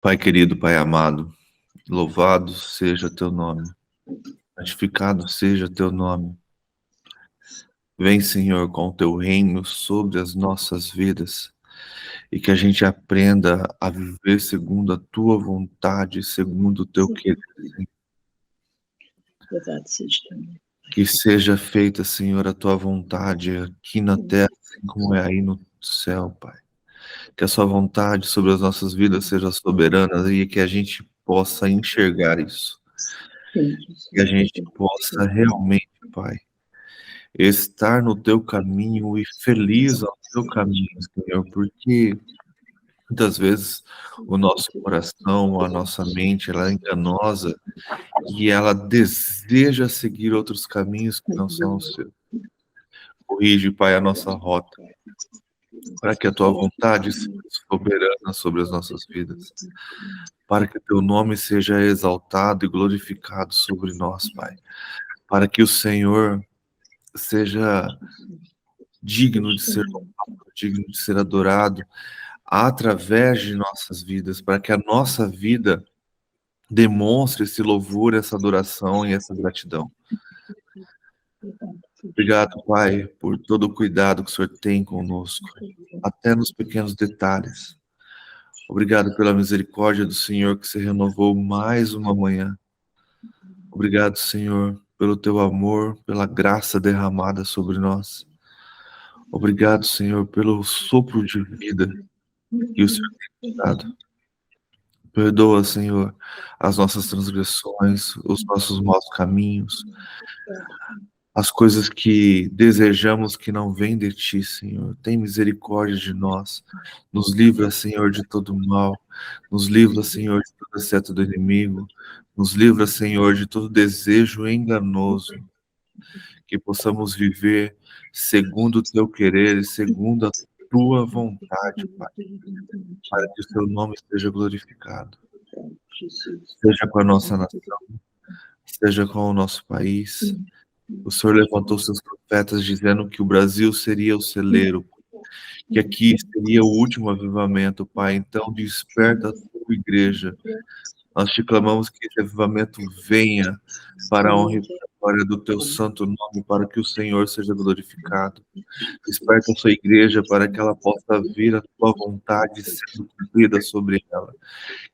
Pai querido, Pai amado, louvado seja teu nome, santificado seja teu nome. Vem, Senhor, com o teu reino sobre as nossas vidas e que a gente aprenda a viver segundo a tua vontade, segundo o teu querer. Louvado seja teu nome. Que seja feita, Senhor, a tua vontade aqui na terra, assim como é aí no céu, Pai. Que a sua vontade sobre as nossas vidas seja soberana e que a gente possa enxergar isso. Que a gente possa realmente, Pai, estar no teu caminho e feliz ao teu caminho, Senhor, porque muitas vezes o nosso coração, a nossa mente, ela é enganosa e ela deseja seguir outros caminhos que não são os seus. Corrige, Pai, a nossa rota, para que a tua vontade seja soberana sobre as nossas vidas, para que o teu nome seja exaltado e glorificado sobre nós, Pai, para que o Senhor seja digno de ser louvado, digno de ser adorado através de nossas vidas, para que a nossa vida demonstre esse louvor, essa adoração e essa gratidão. Obrigado, Pai, por todo o cuidado que o Senhor tem conosco, até nos pequenos detalhes. Obrigado pela misericórdia do Senhor que se renovou mais uma manhã. Obrigado, Senhor, pelo teu amor, pela graça derramada sobre nós. Obrigado, Senhor, pelo sopro de vida que o Senhor tem dado. Perdoa, Senhor, as nossas transgressões, os nossos maus caminhos, as coisas que desejamos que não vêm de Ti, Senhor. Tem misericórdia de nós. Nos livra, Senhor, de todo mal. Nos livra, Senhor, de toda seta do inimigo. Nos livra, Senhor, de todo desejo enganoso. Que possamos viver segundo o Teu querer e segundo a Tua vontade, Pai. Para que o Teu nome seja glorificado. Seja com a nossa nação, seja com o nosso país. O Senhor levantou seus profetas dizendo que o Brasil seria o celeiro, que aqui seria o último avivamento, Pai. Então, desperta a tua igreja. Nós te clamamos que esse avivamento venha para a honra e para a glória do teu santo nome, para que o Senhor seja glorificado. Desperta a sua igreja para que ela possa vir a tua vontade sendo cumprida sobre ela.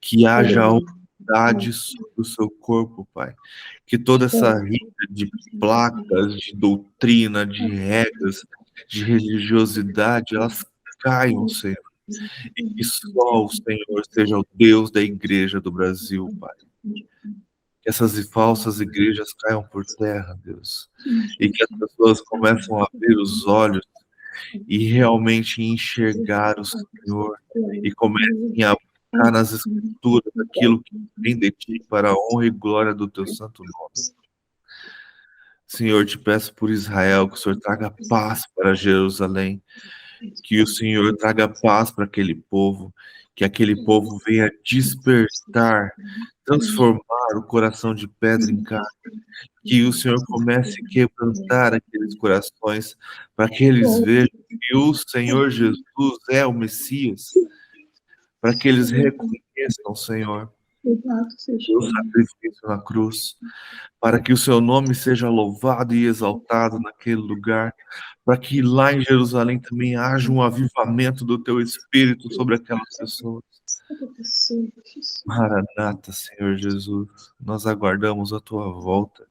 Que haja unidade sobre o seu corpo, Pai. Que toda essa rixa de placas, de doutrina, de regras, de religiosidade, elas caiam, Senhor. E que só o Senhor seja o Deus da igreja do Brasil, Pai. Que essas falsas igrejas caiam por terra, Deus. E que as pessoas começam a abrir os olhos e realmente enxergar o Senhor e comecem a buscar nas escrituras aquilo que vem de Ti para a honra e glória do Teu santo nome. Senhor, te peço por Israel, que o Senhor traga paz para Jerusalém, que o Senhor traga paz para aquele povo, que aquele povo venha despertar, transformar o coração de pedra em carne, que o Senhor comece a quebrantar aqueles corações, para que eles vejam que o Senhor Jesus é o Messias, para que eles reconheçam, Senhor, o sacrifício na cruz, para que o seu nome seja louvado e exaltado naquele lugar, para que lá em Jerusalém também haja um avivamento do teu Espírito sobre aquelas pessoas. Maranata, Senhor Jesus, nós aguardamos a tua volta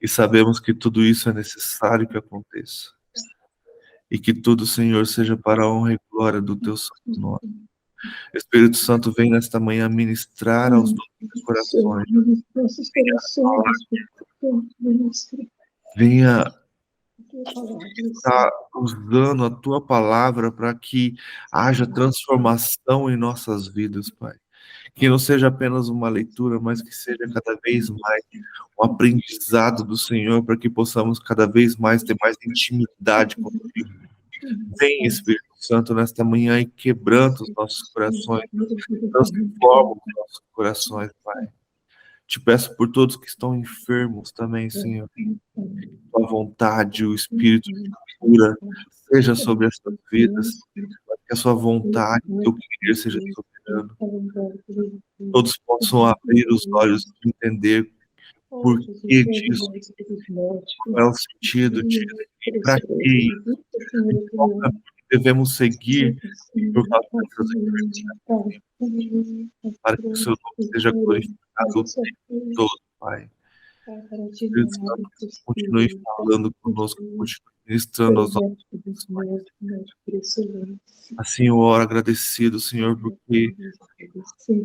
e sabemos que tudo isso é necessário que aconteça. E que tudo, Senhor, seja para a honra e glória do teu santo nome. Espírito Santo, vem nesta manhã ministrar aos nossos corações. Venha estar usando a tua palavra para que haja transformação em nossas vidas, Pai. Que não seja apenas uma leitura, mas que seja cada vez mais um aprendizado do Senhor, para que possamos cada vez mais ter mais intimidade contigo. Vem, Espírito Santo, nesta manhã e quebranta os nossos corações, transforma os nossos corações, Pai. Te peço por todos que estão enfermos também, Senhor. A vontade, o Espírito de cura, seja sobre essas vidas, para que a sua vontade, o teu querer seja soberano. todos possam abrir os olhos e entender por que disso, qual é o sentido disso, e para que isso, e qual caminho devemos seguir por causa dessas enfermidades, para que o seu nome seja glorificado o tempo todo, Pai. Espírito Santo, continue falando conosco, continue ministrando aos nossos corações. Assim eu oro agradecido, Senhor, porque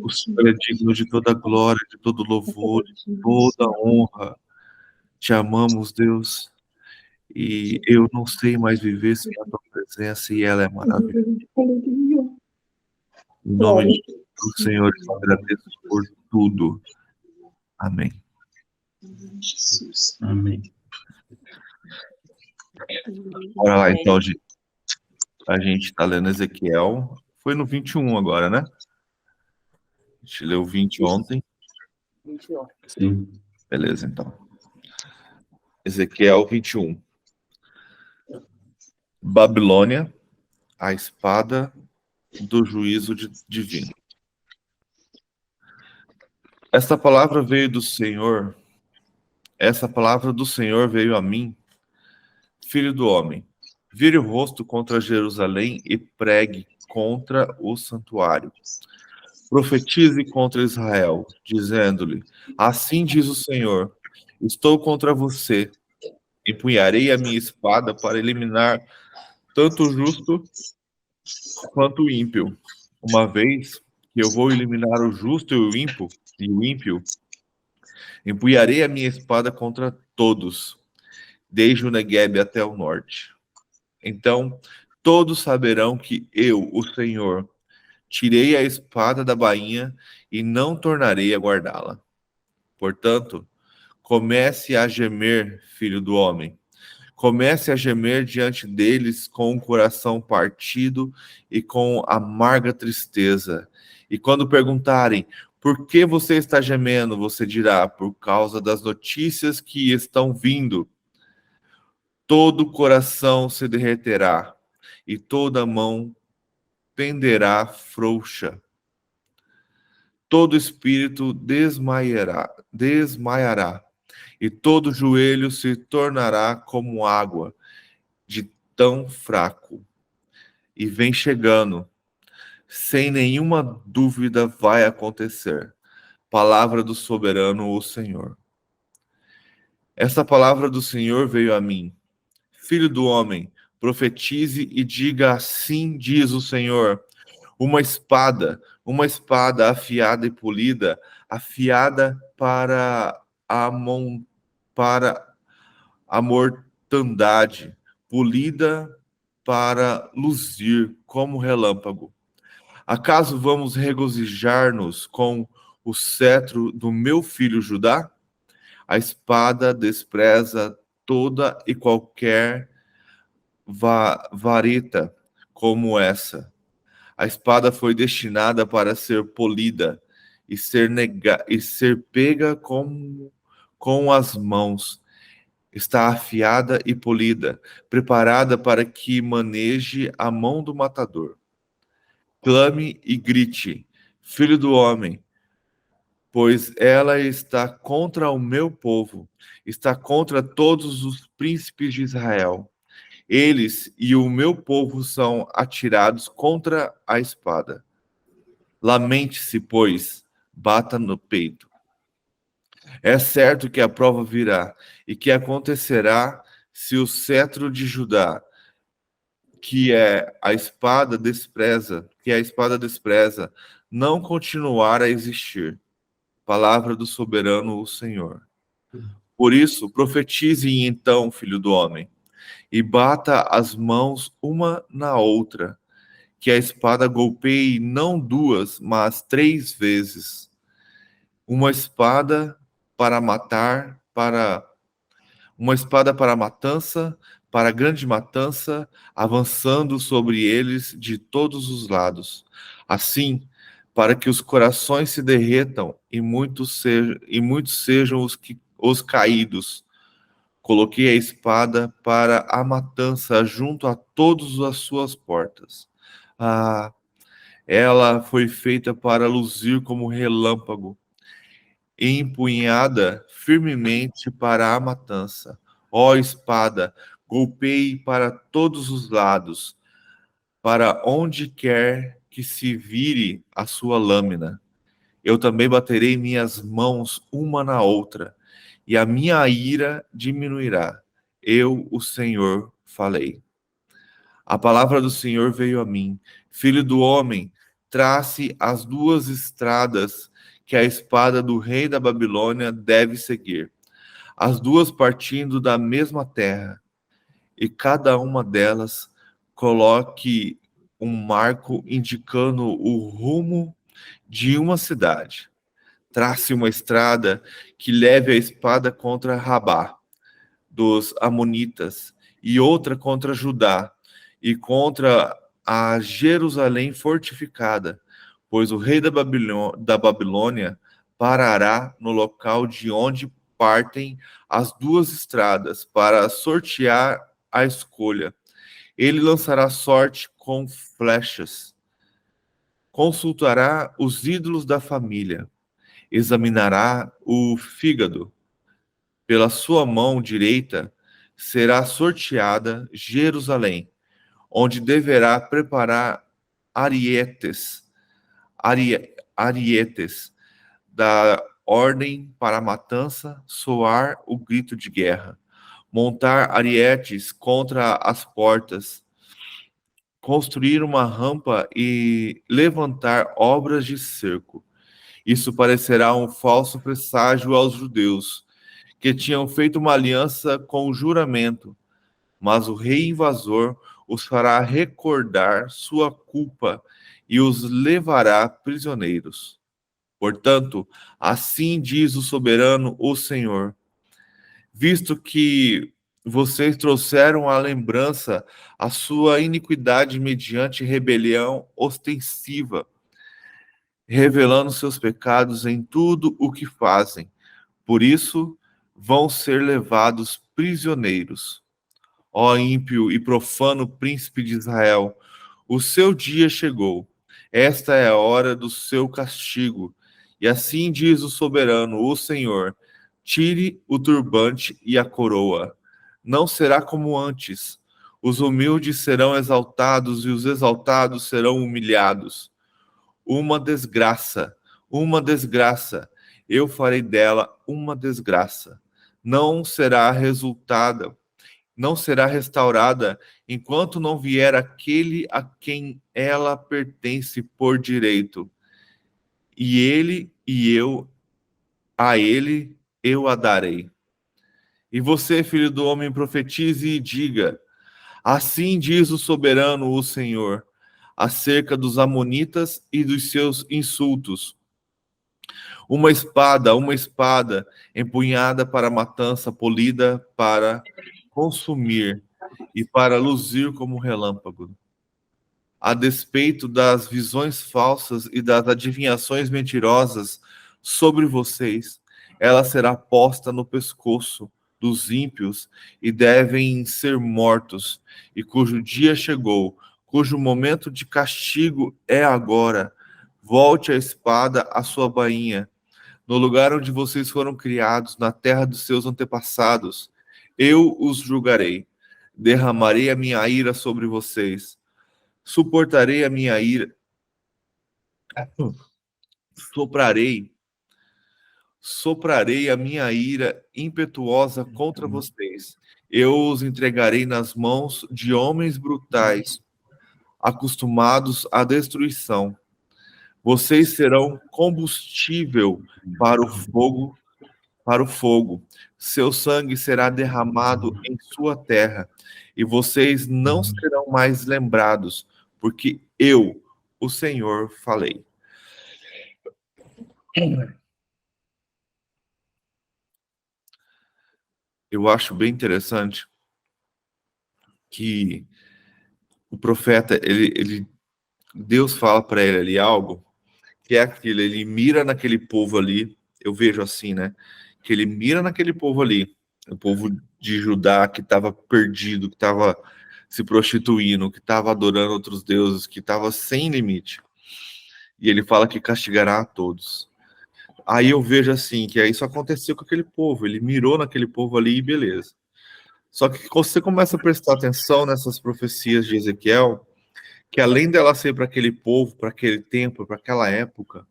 o Senhor é digno de toda glória, de todo louvor, de toda honra. Te amamos, Deus, e eu não sei mais viver sem a tua presença, e ela é maravilhosa. Em nome de Jesus, Senhor, eu agradeço por tudo. Amém. Amém. Bora lá, então, gente. A gente tá lendo Ezequiel. Foi no 21 agora, né? A gente leu 20 ontem. Sim. Beleza, então. Ezequiel 21. Babilônia, a espada do juízo divino. Essa palavra do Senhor veio a mim, filho do homem. Vire o rosto contra Jerusalém e pregue contra o santuário. Profetize contra Israel, dizendo-lhe: assim diz o Senhor, estou contra você. Empunharei a minha espada para eliminar tanto o justo quanto o ímpio. Uma vez que eu vou eliminar o justo e o ímpio, empunharei a minha espada contra todos, desde o Neguebe até o norte. Então todos saberão que eu, o Senhor, tirei a espada da bainha e não tornarei a guardá-la. Portanto, comece a gemer, filho do homem. Comece a gemer diante deles com o coração partido e com amarga tristeza. E quando perguntarem, por que você está gemendo? Você dirá, por causa das notícias que estão vindo. Todo o coração se derreterá e toda mão penderá frouxa. Todo espírito desmaiará, e todo joelho se tornará como água, de tão fraco. E vem chegando, sem nenhuma dúvida vai acontecer. Palavra do soberano, o Senhor. Essa palavra do Senhor veio a mim. Filho do homem, profetize e diga assim diz o Senhor. Uma espada afiada e polida, afiada para a mortandade, polida para luzir como relâmpago. Acaso vamos regozijar-nos com o cetro do meu filho Judá? A espada despreza toda e qualquer vareta como essa. A espada foi destinada para ser polida e ser pega com as mãos. Está afiada e polida, preparada para que maneje a mão do matador. Clame e grite, filho do homem, pois ela está contra o meu povo, está contra todos os príncipes de Israel. Eles e o meu povo são atirados contra a espada. Lamente-se, pois, bata no peito. É certo que a prova virá, e que acontecerá se o cetro de Judá, que a espada despreza, não continuar a existir. Palavra do soberano, o Senhor. Por isso, profetize então, filho do homem, e bata as mãos uma na outra, que a espada golpeie não 2, mas 3 vezes. Uma espada para matar, uma espada para matança, para grande matança, avançando sobre eles de todos os lados. Assim, para que os corações se derretam e muitos sejam os caídos. Coloquei a espada para a matança junto a todas as suas portas. Ah, Ela foi feita para luzir como relâmpago, e empunhada firmemente para a matança. Ó espada, golpeie para todos os lados, para onde quer que se vire a sua lâmina. Eu também baterei minhas mãos uma na outra, e a minha ira diminuirá. Eu, o Senhor, falei. A palavra do Senhor veio a mim. Filho do homem, trace as duas estradas que a espada do rei da Babilônia deve seguir, as duas partindo da mesma terra, e cada uma delas coloque um marco indicando o rumo de uma cidade. Trace uma estrada que leve a espada contra Rabá, dos Amonitas, e outra contra Judá, e contra a Jerusalém fortificada, pois o rei da Babilônia parará no local de onde partem as duas estradas para sortear a escolha. Ele lançará sorte com flechas, consultará os ídolos da família, examinará o fígado. Pela sua mão direita será sorteada Jerusalém, onde deverá preparar arietes, arietes da ordem para a matança, soar o grito de guerra, montar arietes contra as portas, construir uma rampa e levantar obras de cerco. Isso parecerá um falso presságio aos judeus, que tinham feito uma aliança com juramento, mas o rei invasor os fará recordar sua culpa e os levará prisioneiros. Portanto, assim diz o soberano, o Senhor: visto que vocês trouxeram à lembrança a sua iniquidade mediante rebelião ostensiva, revelando seus pecados em tudo o que fazem, por isso vão ser levados prisioneiros. Ó ímpio e profano príncipe de Israel, o seu dia chegou. Esta é a hora do seu castigo. E assim diz o soberano, o Senhor: tire o turbante e a coroa. Não será como antes. Os humildes serão exaltados e os exaltados serão humilhados. Uma desgraça, uma desgraça. Eu farei dela uma desgraça. Não será resultada, não será restaurada enquanto não vier aquele a quem ela pertence por direito. E ele e eu, a ele eu a darei. E você, filho do homem, profetize e diga: assim diz o soberano, o Senhor, acerca dos amonitas e dos seus insultos. Uma espada empunhada para matança, polida para consumir e para luzir como relâmpago. A despeito das visões falsas e das adivinhações mentirosas sobre vocês, ela será posta no pescoço dos ímpios e devem ser mortos, e cujo dia chegou, cujo momento de castigo é agora. Volte a espada à sua bainha, no lugar onde vocês foram criados, na terra dos seus antepassados. Eu os julgarei, derramarei a minha ira sobre vocês, suportarei a minha ira, soprarei, soprarei a minha ira impetuosa contra vocês. Eu os entregarei nas mãos de homens brutais, acostumados à destruição. Vocês serão combustível para o fogo, para o fogo. Seu sangue será derramado em sua terra, e vocês não serão mais lembrados, porque eu, o Senhor, falei. Eu acho bem interessante que o profeta, Deus fala para ele ali algo, que é aquilo, ele mira naquele povo ali, eu vejo assim, né? Que ele mira naquele povo ali, o povo de Judá que estava perdido, que estava se prostituindo, que estava adorando outros deuses, que estava sem limite. E ele fala que castigará a todos. Aí eu vejo assim, que isso aconteceu com aquele povo, ele mirou naquele povo ali e beleza. Só que você começa a prestar atenção nessas profecias de Ezequiel, que além dela ser para aquele povo, para aquele tempo, para aquela época,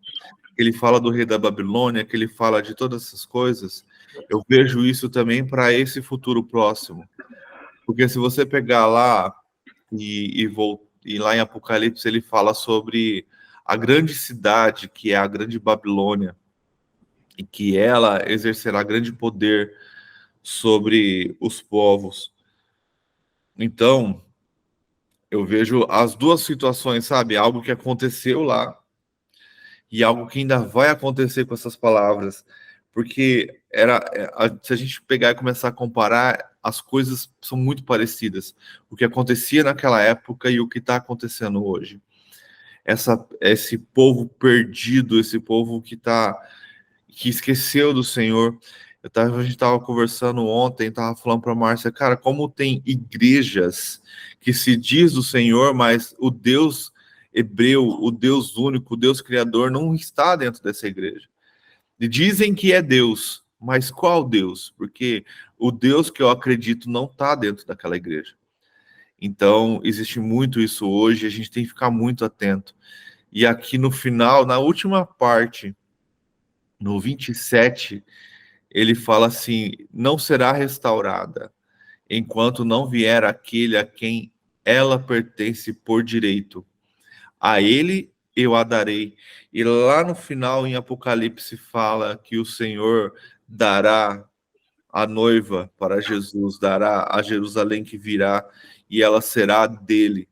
que ele fala do rei da Babilônia, que ele fala de todas essas coisas, eu vejo isso também para esse futuro próximo. Porque se você pegar lá e lá em Apocalipse ele fala sobre a grande cidade, que é a grande Babilônia, e que ela exercerá grande poder sobre os povos. Então, eu vejo as duas situações, sabe? Algo que aconteceu lá e algo que ainda vai acontecer com essas palavras. Porque se a gente pegar e começar a comparar, as coisas são muito parecidas. O que acontecia naquela época e o que está acontecendo hoje. Esse povo perdido, esse povo que esqueceu do Senhor. A gente estava conversando ontem, estava falando para a Márcia, cara, como tem igrejas que se diz do Senhor, mas o Deus hebreu, o Deus único, o Deus criador, não está dentro dessa igreja. E dizem que é Deus, mas qual Deus? Porque o Deus que eu acredito não está dentro daquela igreja. Então, existe muito isso hoje, a gente tem que ficar muito atento. E aqui no final, na última parte, no 27, ele fala assim: não será restaurada enquanto não vier aquele a quem ela pertence por direito. A ele eu a darei. E lá no final, em Apocalipse, fala que o Senhor dará a noiva para Jesus, dará a Jerusalém que virá, e ela será dele.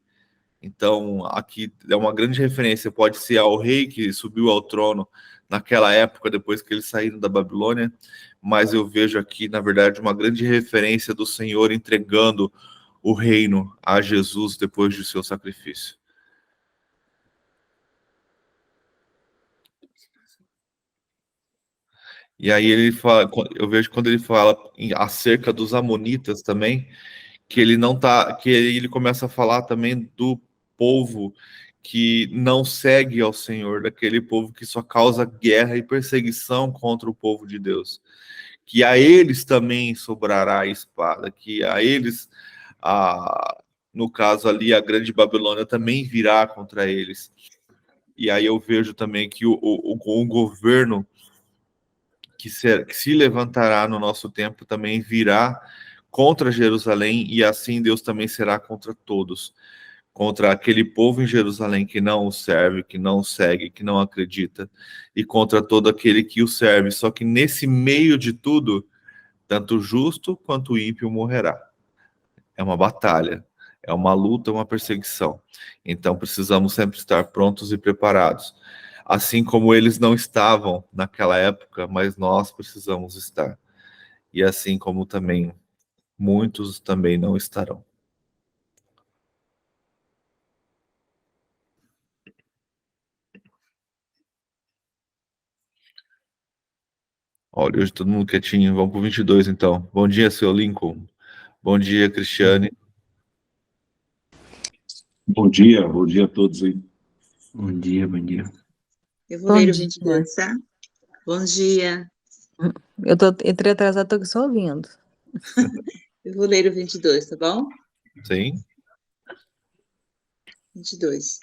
Então, aqui é uma grande referência, pode ser ao rei que subiu ao trono naquela época, depois que eles saíram da Babilônia, mas eu vejo aqui, na verdade, uma grande referência do Senhor entregando o reino a Jesus depois do seu sacrifício. E aí ele fala, eu vejo quando ele fala acerca dos amonitas também, que ele não tá, que ele começa a falar também do povo que não segue ao Senhor, daquele povo que só causa guerra e perseguição contra o povo de Deus, que a eles também sobrará a espada, que a eles, no caso ali, a grande Babilônia também virá contra eles. E aí eu vejo também que o governo que se levantará no nosso tempo também virá contra Jerusalém, e assim Deus também será contra todos, contra aquele povo em Jerusalém que não o serve, que não o segue, que não acredita, e contra todo aquele que o serve. Só que nesse meio de tudo, tanto o justo quanto o ímpio morrerá. É uma batalha, é uma luta, uma perseguição. Então precisamos sempre estar prontos e preparados. Assim como eles não estavam naquela época, mas nós precisamos estar. E assim como também muitos também não estarão. Olha, hoje todo mundo quietinho. Vamos para o 22, então. Bom dia, seu Lincoln. Bom dia, Cristiane. Bom dia a todos aí. Bom dia, bom dia. Eu vou ler o 22, tá? Bom dia. Eu entrei atrasado, tô aqui só ouvindo. Eu vou ler o 22, tá bom? Sim. 22.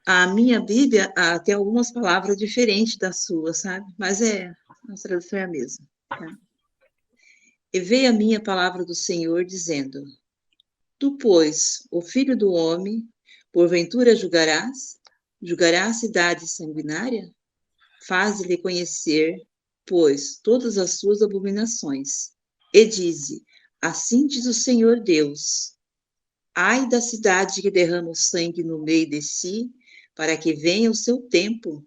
A minha Bíblia tem algumas palavras diferentes da sua, sabe? Mas a tradução é a mesma. Tá? E veio a minha palavra do Senhor, dizendo: Tu, pois, o filho do homem, porventura julgarás? Julgarás a cidade sanguinária? Faze-lhe conhecer, pois, todas as suas abominações. E dize: Assim diz o Senhor Deus: Ai da cidade que derrama o sangue no meio de si, para que venha o seu tempo,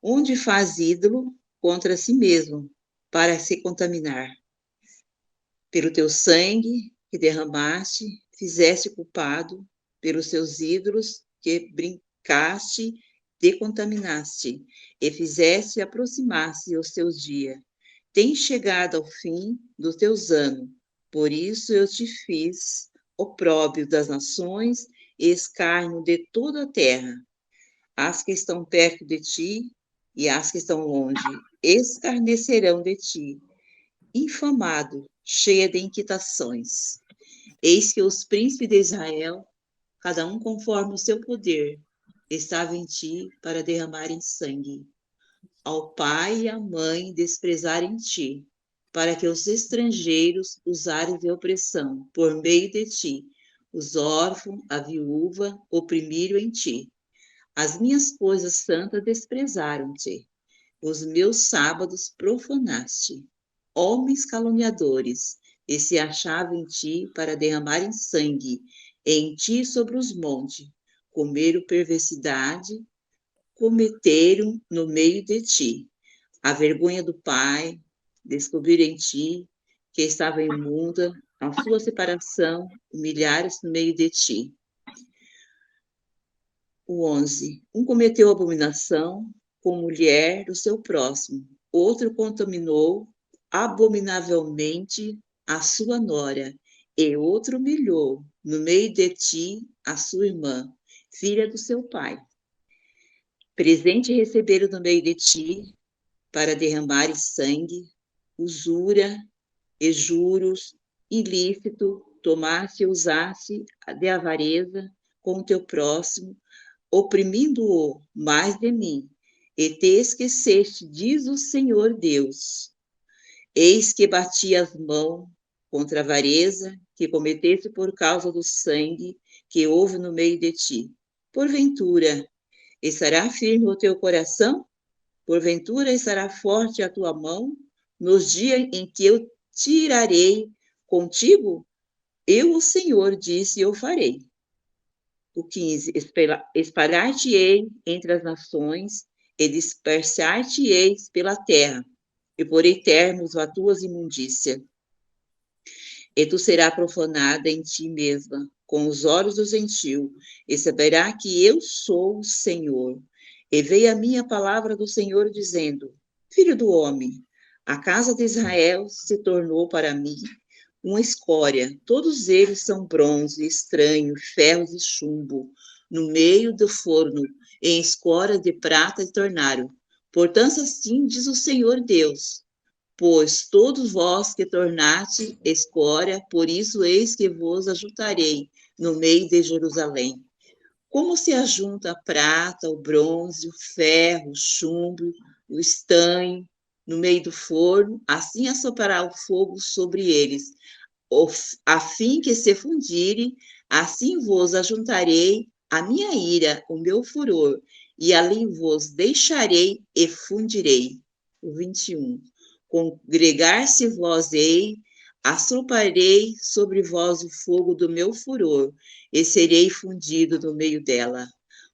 onde faz ídolo contra si mesmo, para se contaminar. Pelo teu sangue que derramaste, fizeste culpado, pelos teus ídolos que brincaste, te contaminaste, e fizeste aproximar-se os teus dias. Tens chegado ao fim dos teus anos, por isso eu te fiz opróbrio das nações e escárnio de toda a terra. as que estão perto de ti e as que estão longe escarnecerão de ti, infamado, cheia de inquietações. Eis que os príncipes de Israel, cada um conforme o seu poder, estava em ti para derramarem sangue. Ao pai e à mãe desprezarem ti, para que os estrangeiros usarem de opressão por meio de ti, os órfãos, a viúva, oprimiram em ti. As minhas coisas santas desprezaram-te, os meus sábados profanaste. Homens caluniadores, e se achavam em ti para derramarem sangue, em ti sobre os montes, comeram perversidade, cometeram no meio de ti. A vergonha do pai, descobriram em ti, que estava imunda, a sua separação, humilharam-se no meio de ti. O 11. Um cometeu abominação com mulher do seu próximo, outro contaminou abominavelmente a sua nora, e outro humilhou no meio de ti a sua irmã, filha do seu pai. Presente receberam no meio de ti, para derramar sangue, usura e juros, ilícito, tomasse e usasse de avareza com o teu próximo, oprimindo-o mais de mim, e te esqueceste, diz o Senhor Deus. Eis que bati as mãos contra a avareza que cometeste por causa do sangue que houve no meio de ti. Porventura, estará firme o teu coração? Porventura, estará forte a tua mão nos dias em que eu tirarei contigo? Eu, o Senhor, disse, eu farei. O 15, espalhar-te-ei entre as nações e dispersar-te-eis pela terra, e porei termos a tuas imundícias. E tu serás profanada em ti mesma, com os olhos do gentil, e saberá que eu sou o Senhor. E veio a minha palavra do Senhor, dizendo, filho do homem, a casa de Israel se tornou para mim uma escória, todos eles são bronze, estranho, ferros e chumbo, no meio do forno, em escória de prata se tornaram. Portanto, assim diz o Senhor Deus, pois todos vós que tornaste escória, por isso eis que vos ajuntarei no meio de Jerusalém. Como se ajunta a prata, o bronze, o ferro, o chumbo, o estanho, no meio do forno, assim assoprará o fogo sobre eles, a fim que se fundirem, assim vos ajuntarei a minha ira, o meu furor, e ali vos deixarei e fundirei. O 21. Congregar-se-vos-ei, assoprarei sobre vós o fogo do meu furor, e serei fundido no meio dela.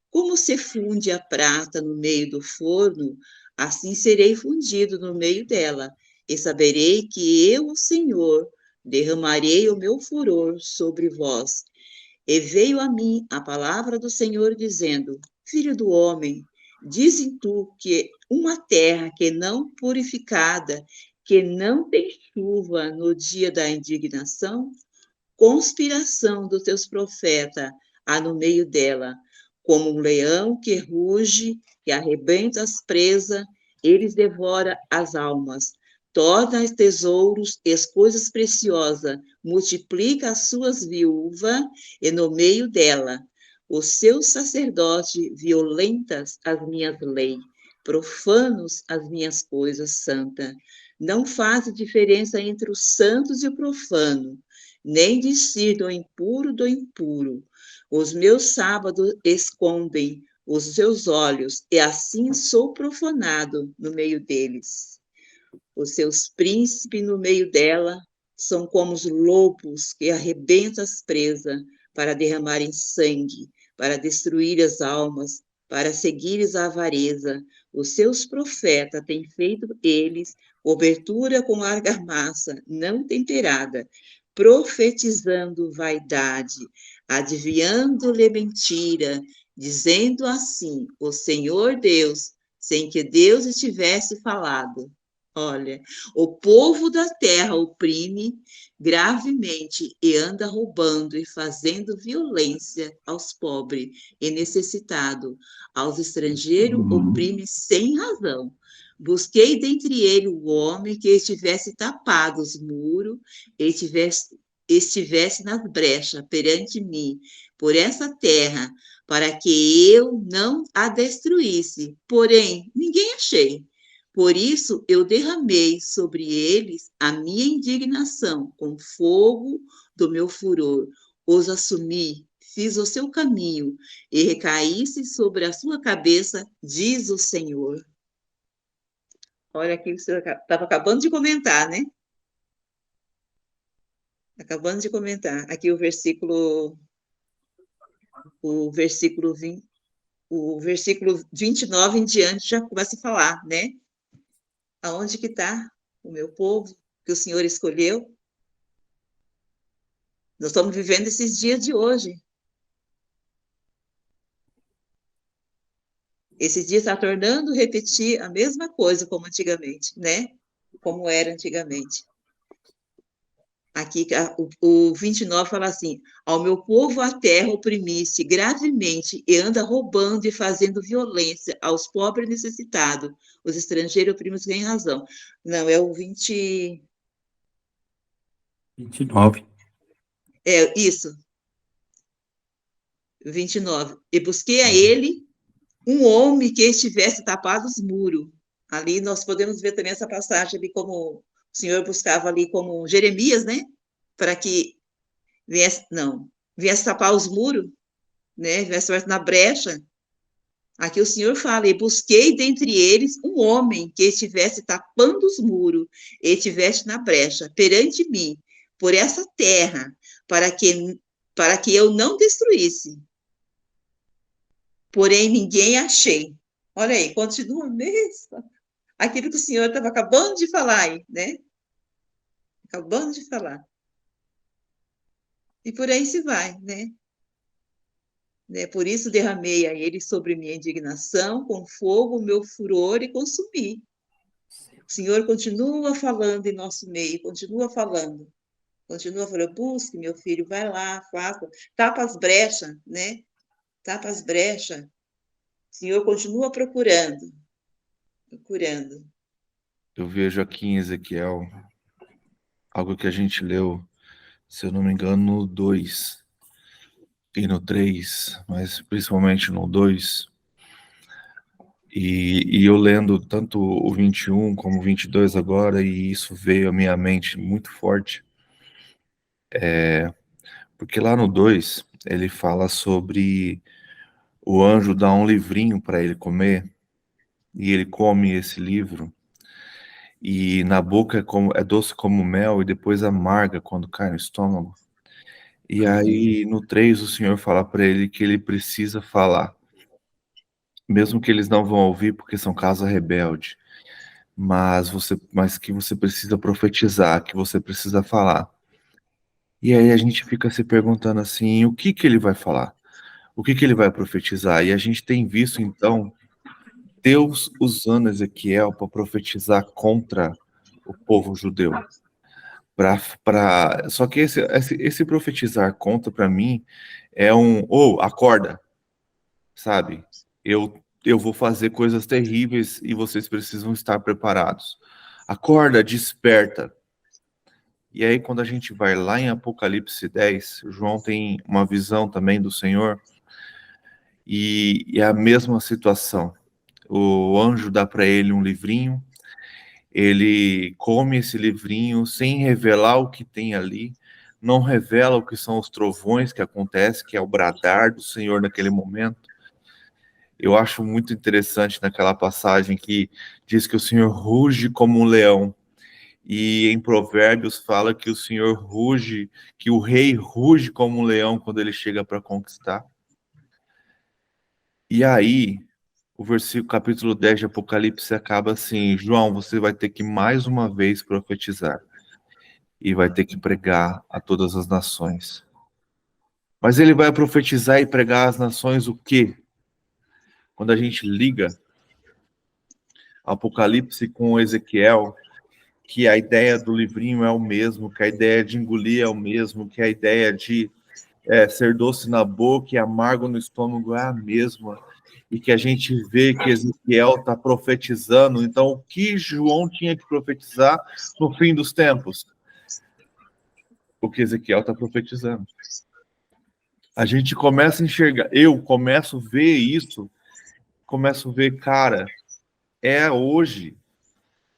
Como se funde a prata no meio do forno, assim serei fundido no meio dela, e saberei que eu, o Senhor, derramarei o meu furor sobre vós. E veio a mim a palavra do Senhor, dizendo, filho do homem, dizem tu que uma terra que não purificada, que não tem chuva no dia da indignação, conspiração dos teus profetas há no meio dela, como um leão que ruge, que arrebenta as presas, eles devora as almas, torna tesouros e as coisas preciosas, multiplica as suas viúvas, e no meio dela, os seus sacerdotes violentas as minhas leis, profanos as minhas coisas santas. Não faz diferença entre os santos e o profano, nem discernam o impuro do impuro. Os meus sábados escondem os seus olhos, e assim sou profanado no meio deles. Os seus príncipes no meio dela são como os lobos que arrebentam as presas para derramarem sangue, para destruir as almas, para seguires a avareza. Os seus profetas têm feito eles cobertura com argamassa não temperada, profetizando vaidade, adivinhando-lhe mentira, dizendo assim, o Senhor Deus, sem que Deus estivesse falado. Olha, o povo da terra oprime gravemente e anda roubando e fazendo violência aos pobres e necessitados. Aos estrangeiros oprime sem razão. Busquei dentre eles o homem que estivesse tapado os muros e estivesse nas brechas perante mim, por essa terra, para que eu não a destruísse. Porém, ninguém achei. Por isso eu derramei sobre eles a minha indignação, com fogo do meu furor. Os assumi, fiz o seu caminho, e recaísse sobre a sua cabeça, diz o Senhor. Olha aqui, o senhor estava acabando de comentar, né? Acabando de comentar. Aqui o versículo 20, o versículo 29 em diante já começa a falar, né? Aonde que está o meu povo que o Senhor escolheu? Nós estamos vivendo esses dias de hoje. Esse dia está tornando repetir a mesma coisa como antigamente, né? Como era antigamente. Aqui o 29 fala assim: ao meu povo a terra oprimiste gravemente e anda roubando e fazendo violência aos pobres necessitados. Os estrangeiros oprimem sem razão. Não, é o 20. 29. É isso, 29. E busquei a ele um homem que estivesse tapado os muros. Ali nós podemos ver também essa passagem ali como o Senhor buscava ali como Jeremias, né? Para que viesse tapar os muros, né? Viesse na brecha. Aqui o Senhor fala, e busquei dentre eles um homem que estivesse tapando os muros e estivesse na brecha perante mim, por essa terra, para que eu não destruísse. Porém, ninguém achei. Olha aí, continua mesmo. Aquilo que o Senhor estava acabando de falar aí, né? Acabando de falar. E por aí se vai, né? Por isso derramei a ele sobre minha indignação, com fogo, meu furor e consumi. O Senhor continua falando em nosso meio, continua falando. Continua falando, busque, meu filho, vai lá, faça. Tapa as brechas, né? Tapa as brechas. O Senhor continua procurando. Procurando. Eu vejo aqui em Ezequiel algo que a gente leu, se eu não me engano, no 2 e no 3, mas principalmente no 2. E eu lendo tanto o 21 como o 22 agora, e isso veio à minha mente muito forte, porque lá no 2 ele fala sobre o anjo dar um livrinho para ele comer, e ele come esse livro, e na boca é doce como mel, e depois amarga quando cai no estômago. E aí no 3 o Senhor fala para ele que ele precisa falar, mesmo que eles não vão ouvir porque são casa rebelde, mas que você precisa profetizar, que você precisa falar. E aí a gente fica se perguntando assim, o que ele vai falar? O que ele vai profetizar? E a gente tem visto, então, Deus usando Ezequiel para profetizar contra o povo judeu. Só que esse profetizar contra, para mim, é acorda, sabe? Eu vou fazer coisas terríveis e vocês precisam estar preparados. Acorda, desperta. E aí, quando a gente vai lá em Apocalipse 10, João tem uma visão também do Senhor, e é a mesma situação. O anjo dá para ele um livrinho, ele come esse livrinho sem revelar o que tem ali, não revela o que são os trovões que acontecem, que é o bradar do Senhor naquele momento. Eu acho muito interessante naquela passagem que diz que o Senhor ruge como um leão. E em Provérbios fala que o Senhor ruge, que o rei ruge como um leão quando ele chega para conquistar. E aí, o capítulo 10 de Apocalipse acaba assim: João, você vai ter que mais uma vez profetizar e vai ter que pregar a todas as nações. Mas ele vai profetizar e pregar às nações o quê? Quando a gente liga Apocalipse com Ezequiel, que a ideia do livrinho é o mesmo, que a ideia de engolir é o mesmo, que a ideia de ser doce na boca e amargo no estômago é a mesma, e que a gente vê que Ezequiel está profetizando. Então, o que João tinha que profetizar no fim dos tempos? O que Ezequiel está profetizando. A gente começa a enxergar, eu começo a ver isso, começo a ver, cara, é hoje,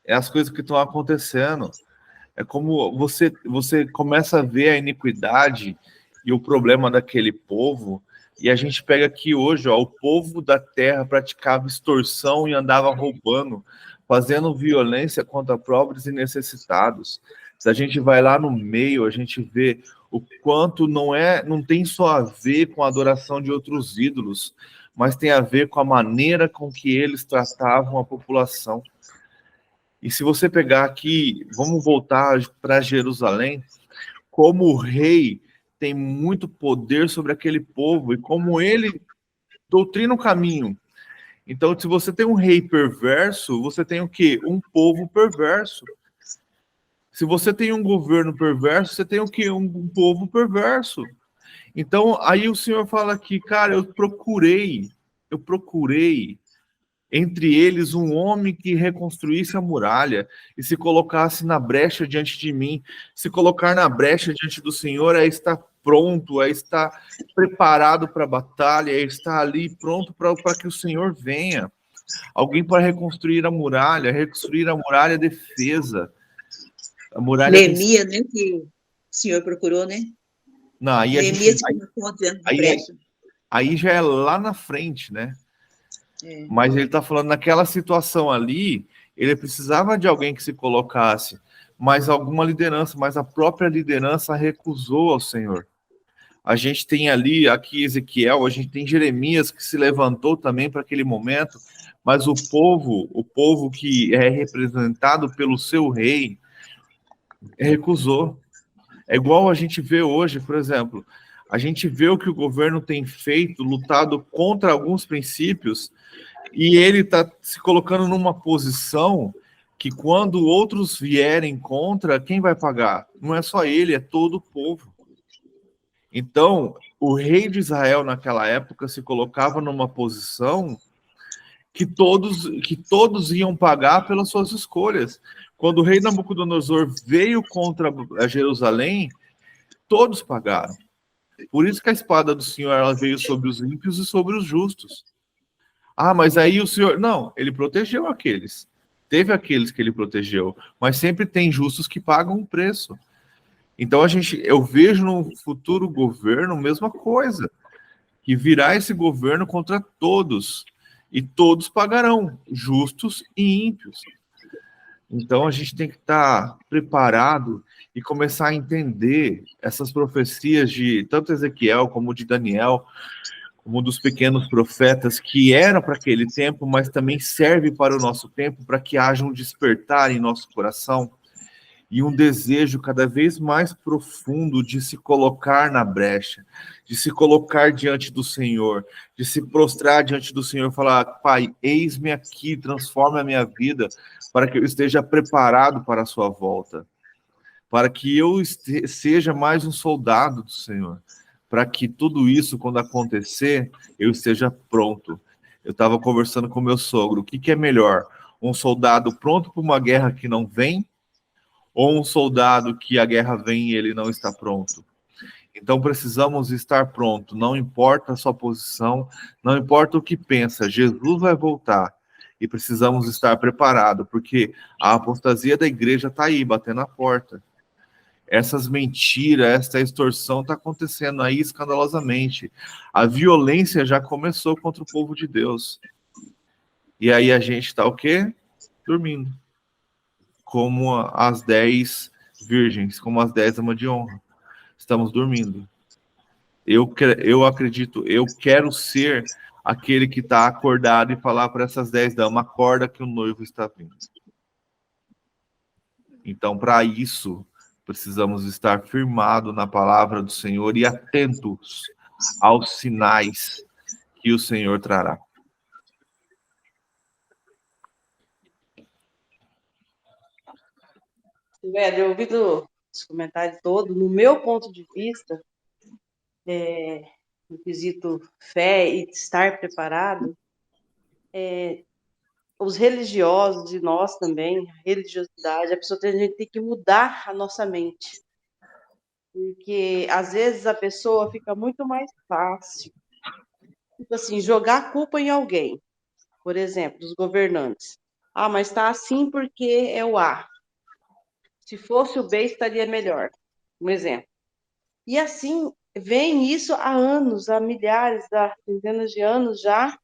é as coisas que estão acontecendo. É como você começa a ver a iniquidade e o problema daquele povo, e a gente pega aqui hoje, ó, o povo da terra praticava extorsão e andava roubando, fazendo violência contra pobres e necessitados. Se a gente vai lá no meio, a gente vê o quanto não tem só a ver com a adoração de outros ídolos, mas tem a ver com a maneira com que eles tratavam a população. E se você pegar aqui, vamos voltar para Jerusalém, como o rei tem muito poder sobre aquele povo e como ele doutrina o caminho. Então, se você tem um rei perverso, você tem o quê? Um povo perverso. Se você tem um governo perverso, você tem o quê? Um povo perverso. Então, aí o Senhor fala aqui, cara, eu procurei entre eles um homem que reconstruísse a muralha e se colocasse na brecha diante de mim. Se colocar na brecha diante do Senhor é estar pronto, é estar preparado para a batalha, é estar ali pronto para que o Senhor venha. Alguém para reconstruir a muralha é defesa. A muralha Neemias, né, que o senhor procurou, né? Não, Neemias se colocou diante da brecha. Aí já é lá na frente, né? Mas ele está falando naquela situação ali, ele precisava de alguém que se colocasse, mas alguma liderança, mas a própria liderança recusou ao Senhor. A gente tem ali, aqui Ezequiel, a gente tem Jeremias que se levantou também para aquele momento, mas o povo que é representado pelo seu rei, recusou. É igual a gente vê hoje, por exemplo, a gente vê o que o governo tem feito, lutado contra alguns princípios, e ele está se colocando numa posição que quando outros vierem contra, quem vai pagar? Não é só ele, é todo o povo. Então, o rei de Israel naquela época se colocava numa posição que todos iam pagar pelas suas escolhas. Quando o rei Nabucodonosor veio contra Jerusalém, todos pagaram. Por isso que a espada do Senhor ela veio sobre os ímpios e sobre os justos. Ah, mas aí o Senhor... Não, ele protegeu aqueles. Teve aqueles que ele protegeu. Mas sempre tem justos que pagam um preço. Então eu vejo no futuro governo a mesma coisa. Que virá esse governo contra todos. E todos pagarão, justos e ímpios. Então a gente tem que estar preparado e começar a entender essas profecias de tanto Ezequiel como de Daniel, como dos pequenos profetas, que era para aquele tempo, mas também serve para o nosso tempo, para que haja um despertar em nosso coração e um desejo cada vez mais profundo de se colocar na brecha, de se colocar diante do Senhor, de se prostrar diante do Senhor e falar: Pai, eis-me aqui, transforma a minha vida para que eu esteja preparado para a sua volta, para que eu seja mais um soldado do Senhor, para que tudo isso, quando acontecer, eu esteja pronto. Eu estava conversando com meu sogro, o que é melhor? Um soldado pronto para uma guerra que não vem, ou um soldado que a guerra vem e ele não está pronto? Então precisamos estar pronto, não importa a sua posição, não importa o que pensa, Jesus vai voltar e precisamos estar preparados, porque a apostasia da igreja está aí, batendo a porta. Essas mentiras, essa extorsão está acontecendo aí escandalosamente. A violência já começou contra o povo de Deus. E aí a gente está o quê? Dormindo. Como as 10 virgens, como as 10 damas de honra. Estamos dormindo. Eu acredito, eu quero ser aquele que está acordado e falar para essas 10 damas: acorda que o noivo está vindo. Então, para isso, precisamos estar firmados na palavra do Senhor e atentos aos sinais que o Senhor trará. Velho, ouvindo esse comentário todo, no meu ponto de vista, no quesito fé e estar preparado, os religiosos e nós também, a religiosidade, a gente tem que mudar a nossa mente. Porque às vezes a pessoa fica muito mais fácil, tipo assim, jogar a culpa em alguém. Por exemplo, os governantes. Ah, mas está assim porque é o A. Se fosse o B, estaria melhor. Um exemplo. E assim, vem isso há anos, há milhares, há centenas de anos já.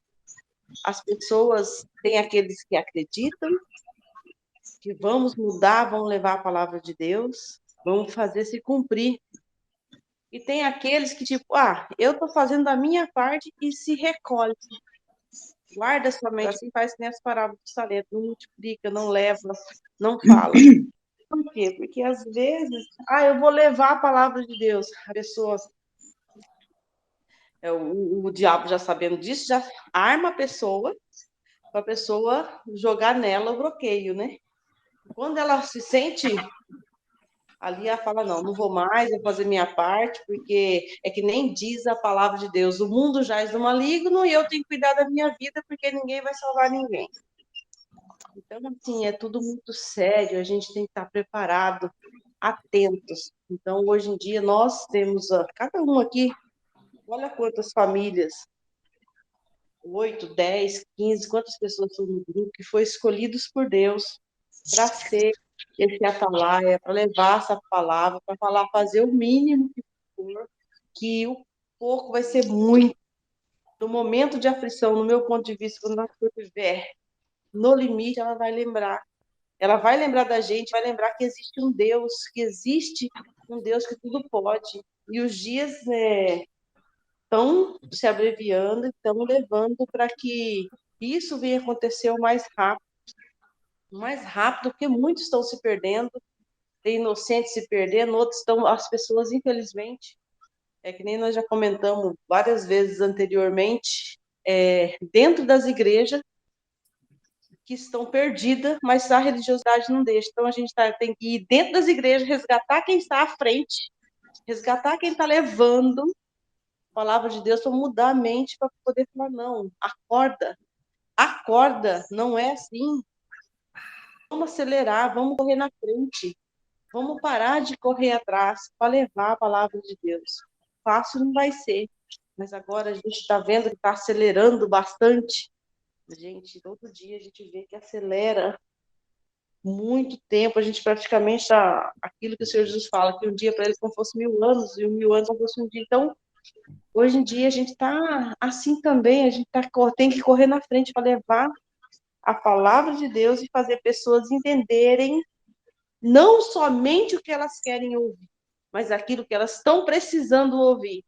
As pessoas têm aqueles que acreditam que vamos mudar, vamos levar a palavra de Deus, vamos fazer se cumprir. E tem aqueles que, tipo, eu estou fazendo a minha parte e se recolhe. Guarda sua mente assim, faz que nem as parábolas do Salento, não multiplica, não leva, não fala. Por quê? Porque às vezes, eu vou levar a palavra de Deus. A pessoa, o diabo já sabendo disso, já arma a pessoa, para a pessoa jogar nela o bloqueio, né? Quando ela se sente ali, ela fala, não vou mais, vou fazer minha parte, porque é que nem diz a palavra de Deus, o mundo jaz do maligno e eu tenho que cuidar da minha vida, porque ninguém vai salvar ninguém. Então, assim, é tudo muito sério, a gente tem que estar preparado, atentos. Então, hoje em dia, nós temos, cada um aqui, olha quantas famílias, 8, 10, 15, quantas pessoas são no grupo, que foi escolhidos por Deus para ser esse atalaia, para levar essa palavra, para falar, fazer o mínimo que for, que o pouco vai ser muito. No momento de aflição, no meu ponto de vista, quando a pessoa estiver no limite, ela vai lembrar. Ela vai lembrar da gente, vai lembrar que existe um Deus, que tudo pode. E os dias estão se abreviando, estão levando para que isso venha acontecer o mais rápido, porque muitos estão se perdendo, tem inocentes se perdendo, outros estão, as pessoas, infelizmente, que nem nós já comentamos várias vezes anteriormente, dentro das igrejas, que estão perdidas, mas a religiosidade não deixa. Então a gente tem que ir dentro das igrejas, resgatar quem está à frente, resgatar quem está levando a palavra de Deus para mudar a mente, para poder falar, não, acorda, não é assim. Vamos acelerar, vamos correr na frente, vamos parar de correr atrás para levar a palavra de Deus. Fácil não vai ser, mas agora a gente está vendo que está acelerando bastante. Gente, todo dia a gente vê que acelera muito tempo, a gente praticamente está, aquilo que o Senhor Jesus fala, que um dia para ele como fosse 1000 anos, e 1000 anos como fosse um dia. Então, hoje em dia a gente está assim também, a gente tem que correr na frente para levar a palavra de Deus e fazer pessoas entenderem não somente o que elas querem ouvir, mas aquilo que elas estão precisando ouvir.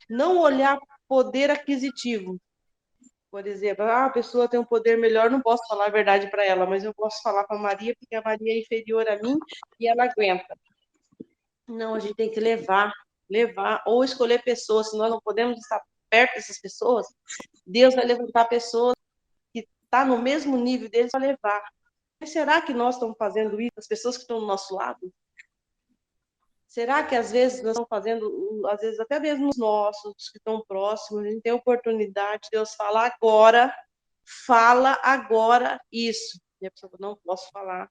Não olhar poder aquisitivo. Por exemplo, a pessoa tem um poder melhor, não posso falar a verdade para ela, mas eu posso falar para Maria, porque a Maria é inferior a mim e ela aguenta. Não, a gente tem que levar, ou escolher pessoas, se nós não podemos estar perto dessas pessoas, Deus vai levantar pessoas que estão no mesmo nível deles para levar. Mas será que nós estamos fazendo isso, as pessoas que estão do nosso lado? Será que às vezes nós estamos fazendo, às vezes até mesmo os nossos, que estão próximos, a gente tem oportunidade, Deus fala agora isso. E a pessoa fala, não posso falar,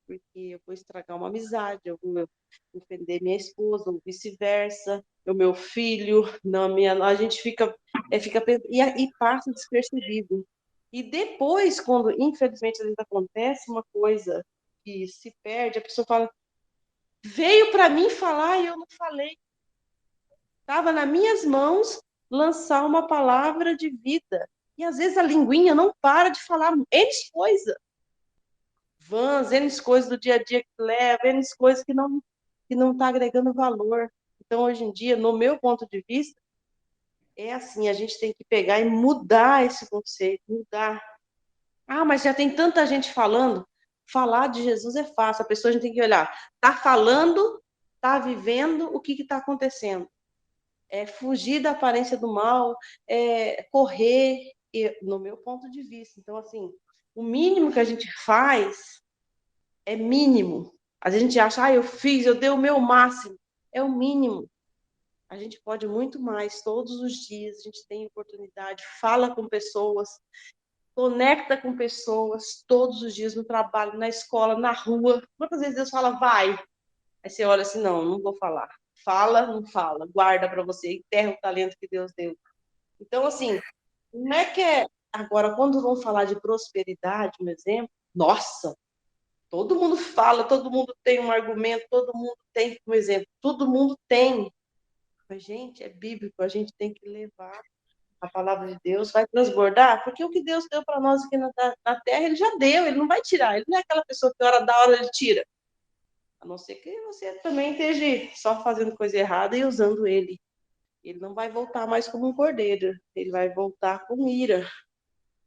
porque eu vou estragar uma amizade, eu vou ofender minha esposa, ou vice-versa, o meu filho, não, a gente fica e passa despercebido. E depois, quando infelizmente às vezes acontece uma coisa que se perde, a pessoa fala, veio para mim falar e eu não falei. Estava nas minhas mãos lançar uma palavra de vida. E às vezes a linguinha não para de falar N coisas. Vãs, N coisas do dia a dia que leva, N coisas que não está agregando valor. Então, hoje em dia, no meu ponto de vista, é assim, a gente tem que pegar e mudar esse conceito, mudar. Mas já tem tanta gente falando. Falar de Jesus é fácil, a pessoa a gente tem que olhar. Está falando, está vivendo, o que está acontecendo? Fugir da aparência do mal, correr, no meu ponto de vista. Então, assim, o mínimo que a gente faz é mínimo. A gente acha, eu fiz, eu dei o meu máximo. É o mínimo. A gente pode muito mais todos os dias, a gente tem oportunidade, fala com pessoas, conecta com pessoas todos os dias no trabalho, na escola, na rua. Quantas vezes Deus fala, vai? Aí você olha assim, não vou falar. Fala, não fala, guarda para você, enterra o talento que Deus deu. Então, assim, não é que é... Agora, quando vão falar de prosperidade, um exemplo, nossa, todo mundo fala, todo mundo tem um argumento, todo mundo tem um exemplo, todo mundo tem. Mas, gente, é bíblico, a gente tem que levar a palavra de Deus, vai transbordar, porque o que Deus deu para nós aqui na terra, Ele já deu, Ele não vai tirar, Ele não é aquela pessoa que hora Ele tira. A não ser que você também esteja só fazendo coisa errada e usando Ele. Ele não vai voltar mais como um cordeiro, Ele vai voltar com ira.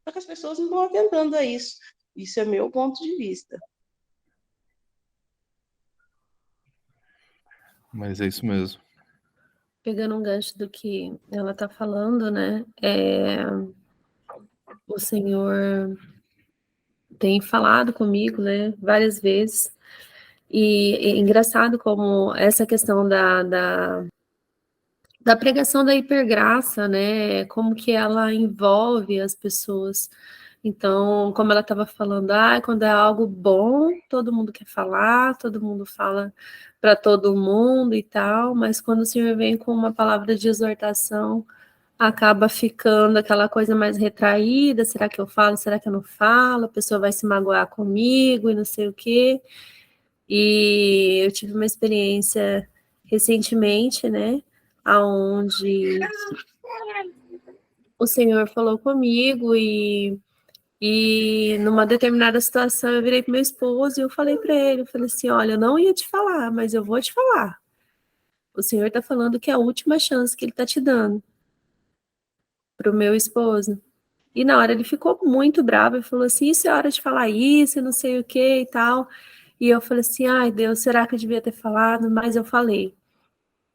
Só que as pessoas não estão atentando a isso. Isso é meu ponto de vista. Mas é isso mesmo. Pegando um gancho do que ela está falando, né? O Senhor tem falado comigo, né? Várias vezes. E é engraçado como essa questão da pregação da hipergraça, né? Como que ela envolve as pessoas. Então, como ela estava falando, quando é algo bom, todo mundo quer falar, todo mundo fala para todo mundo e tal, mas quando o Senhor vem com uma palavra de exortação, acaba ficando aquela coisa mais retraída, será que eu falo, será que eu não falo? A pessoa vai se magoar comigo e não sei o quê. E eu tive uma experiência recentemente, né, aonde o Senhor falou comigo e numa determinada situação eu virei para meu esposo e eu falei para ele, eu falei assim, olha, eu não ia te falar, mas eu vou te falar. O Senhor está falando que é a última chance que Ele está te dando para o meu esposo. E na hora ele ficou muito bravo e falou assim, isso é hora de falar isso, não sei o que e tal. E eu falei assim, ai Deus, será que eu devia ter falado? Mas eu falei.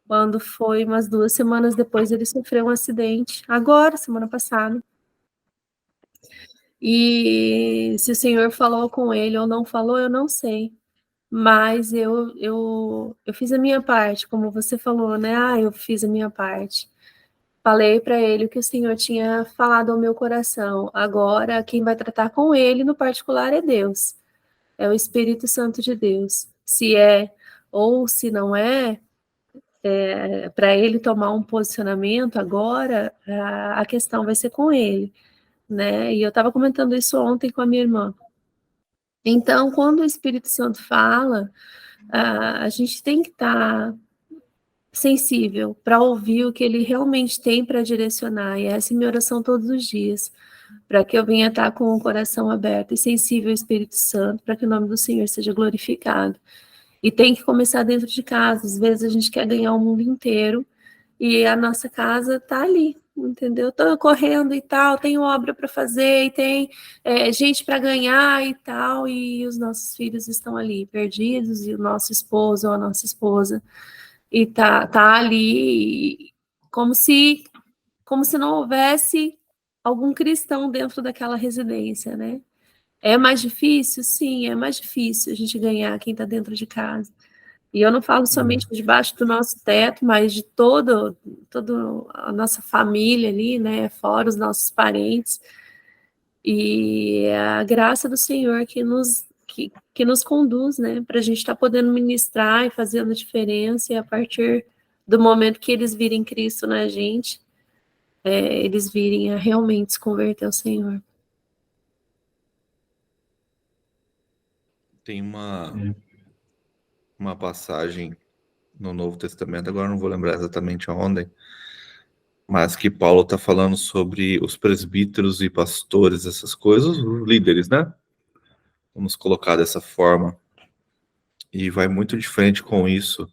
Quando foi umas 2 semanas depois, ele sofreu um acidente, agora, semana passada. E se o Senhor falou com ele ou não falou, eu não sei. Mas eu fiz a minha parte, como você falou, né? Eu fiz a minha parte. Falei para ele o que o Senhor tinha falado ao meu coração. Agora, quem vai tratar com ele no particular é Deus. É o Espírito Santo de Deus. Se é ou se não é, para ele tomar um posicionamento agora, a questão vai ser com ele, né? E eu estava comentando isso ontem com a minha irmã. Então, quando o Espírito Santo fala, a gente tem que estar sensível para ouvir o que ele realmente tem para direcionar. E essa é a minha oração todos os dias, para que eu venha estar com o coração aberto e sensível ao Espírito Santo, para que o nome do Senhor seja glorificado. E tem que começar dentro de casa. Às vezes a gente quer ganhar o mundo inteiro e a nossa casa está ali, entendeu? Estou correndo e tal, tenho obra para fazer e tem gente para ganhar e tal, e os nossos filhos estão ali perdidos e o nosso esposo ou a nossa esposa e tá ali como se não houvesse algum cristão dentro daquela residência, né? É mais difícil? Sim, é mais difícil a gente ganhar quem está dentro de casa. E eu não falo somente debaixo do nosso teto, mas de toda a nossa família ali, né? Fora os nossos parentes. E é a graça do Senhor que nos conduz, né? Para a gente estar podendo ministrar e fazendo diferença, e a partir do momento que eles virem Cristo na gente, eles virem a realmente se converter ao Senhor. Tem uma passagem no Novo Testamento, agora não vou lembrar exatamente aonde, mas que Paulo está falando sobre os presbíteros e pastores, essas coisas, os líderes, né? Vamos colocar dessa forma. E vai muito de frente com isso,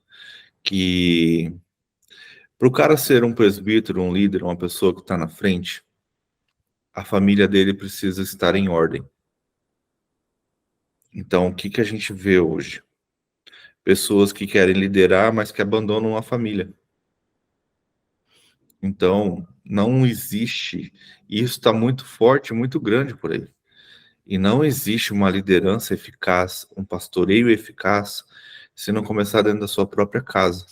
que para o cara ser um presbítero, um líder, uma pessoa que está na frente, a família dele precisa estar em ordem. Então, o que a gente vê hoje? Pessoas que querem liderar, mas que abandonam a família. Então, não existe, e isso está muito forte, muito grande por aí. E não existe uma liderança eficaz, um pastoreio eficaz, se não começar dentro da sua própria casa.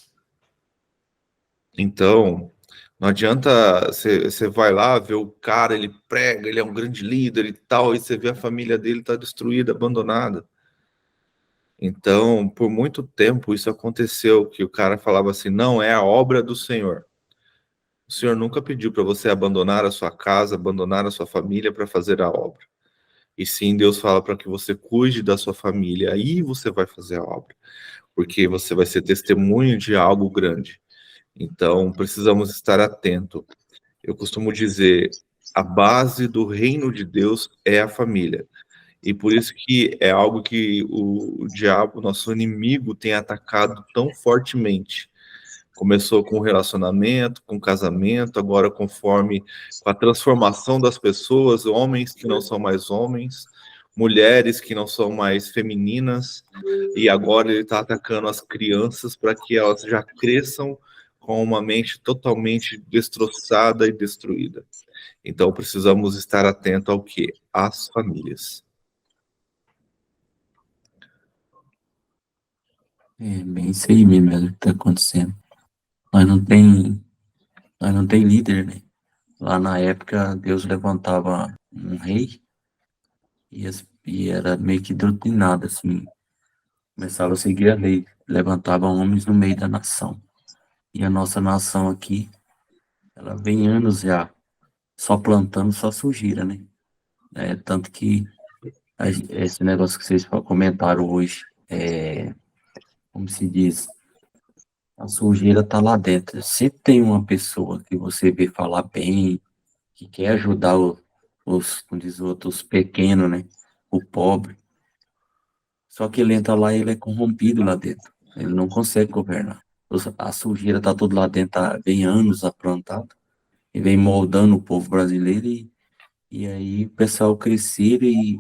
Então, não adianta você vai lá ver o cara, ele prega, ele é um grande líder e tal, e você vê a família dele tá destruída, abandonada. Então, por muito tempo isso aconteceu, que o cara falava assim, não, é a obra do Senhor. O Senhor nunca pediu para você abandonar a sua casa, abandonar a sua família para fazer a obra. E sim, Deus fala para que você cuide da sua família, aí você vai fazer a obra, porque você vai ser testemunho de algo grande. Então, precisamos estar atentos. Eu costumo dizer, a base do reino de Deus é a família. E por isso que é algo que o diabo, nosso inimigo, tem atacado tão fortemente. Começou com o relacionamento, com o casamento, agora com a transformação das pessoas, homens que não são mais homens, mulheres que não são mais femininas, e agora ele está atacando as crianças para que elas já cresçam com uma mente totalmente destroçada e destruída. Então precisamos estar atentos ao quê? Às famílias. É bem isso aí mesmo, é o que está acontecendo. Nós não tem líder, né? Lá na época, Deus levantava um rei e era meio que doutrinado, assim. Começava a seguir a lei, levantava homens no meio da nação. E a nossa nação aqui, ela vem anos já só plantando, só sujeira, né? Tanto que esse negócio que vocês comentaram hoje, como se diz, a sujeira tá lá dentro. Sempre tem uma pessoa que você vê falar bem, que quer ajudar como diz o outro, os pequenos, né? O pobre. Só que ele entra lá e ele é corrompido lá dentro. Ele não consegue governar. A sujeira tá toda lá dentro, vem anos aplantado, e vem moldando o povo brasileiro, e aí o pessoal crescer e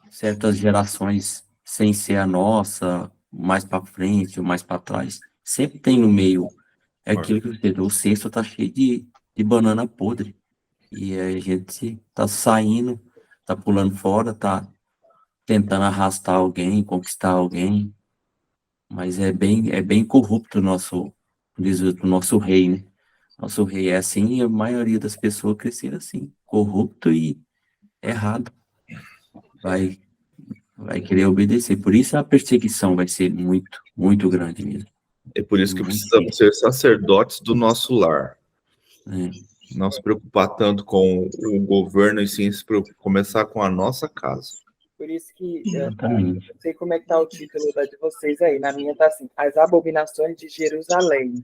certas gerações, sem ser a nossa, mais para frente ou mais para trás, sempre tem no meio. É aquilo que eu sei, o cesto tá cheio de banana podre. E aí a gente tá saindo, tá pulando fora, tá tentando arrastar alguém, conquistar alguém, mas é bem corrupto o nosso rei, né? Nosso rei é assim e a maioria das pessoas cresceram assim, corrupto e errado. Vai querer obedecer. Por isso a perseguição vai ser muito, muito grande mesmo. É por isso que precisamos ser sacerdotes do nosso lar. Não se preocupar tanto com o governo e sim começar com a nossa casa. Por isso que eu não sei como é que tá o título da de vocês aí. Na minha tá assim, as abominações de Jerusalém.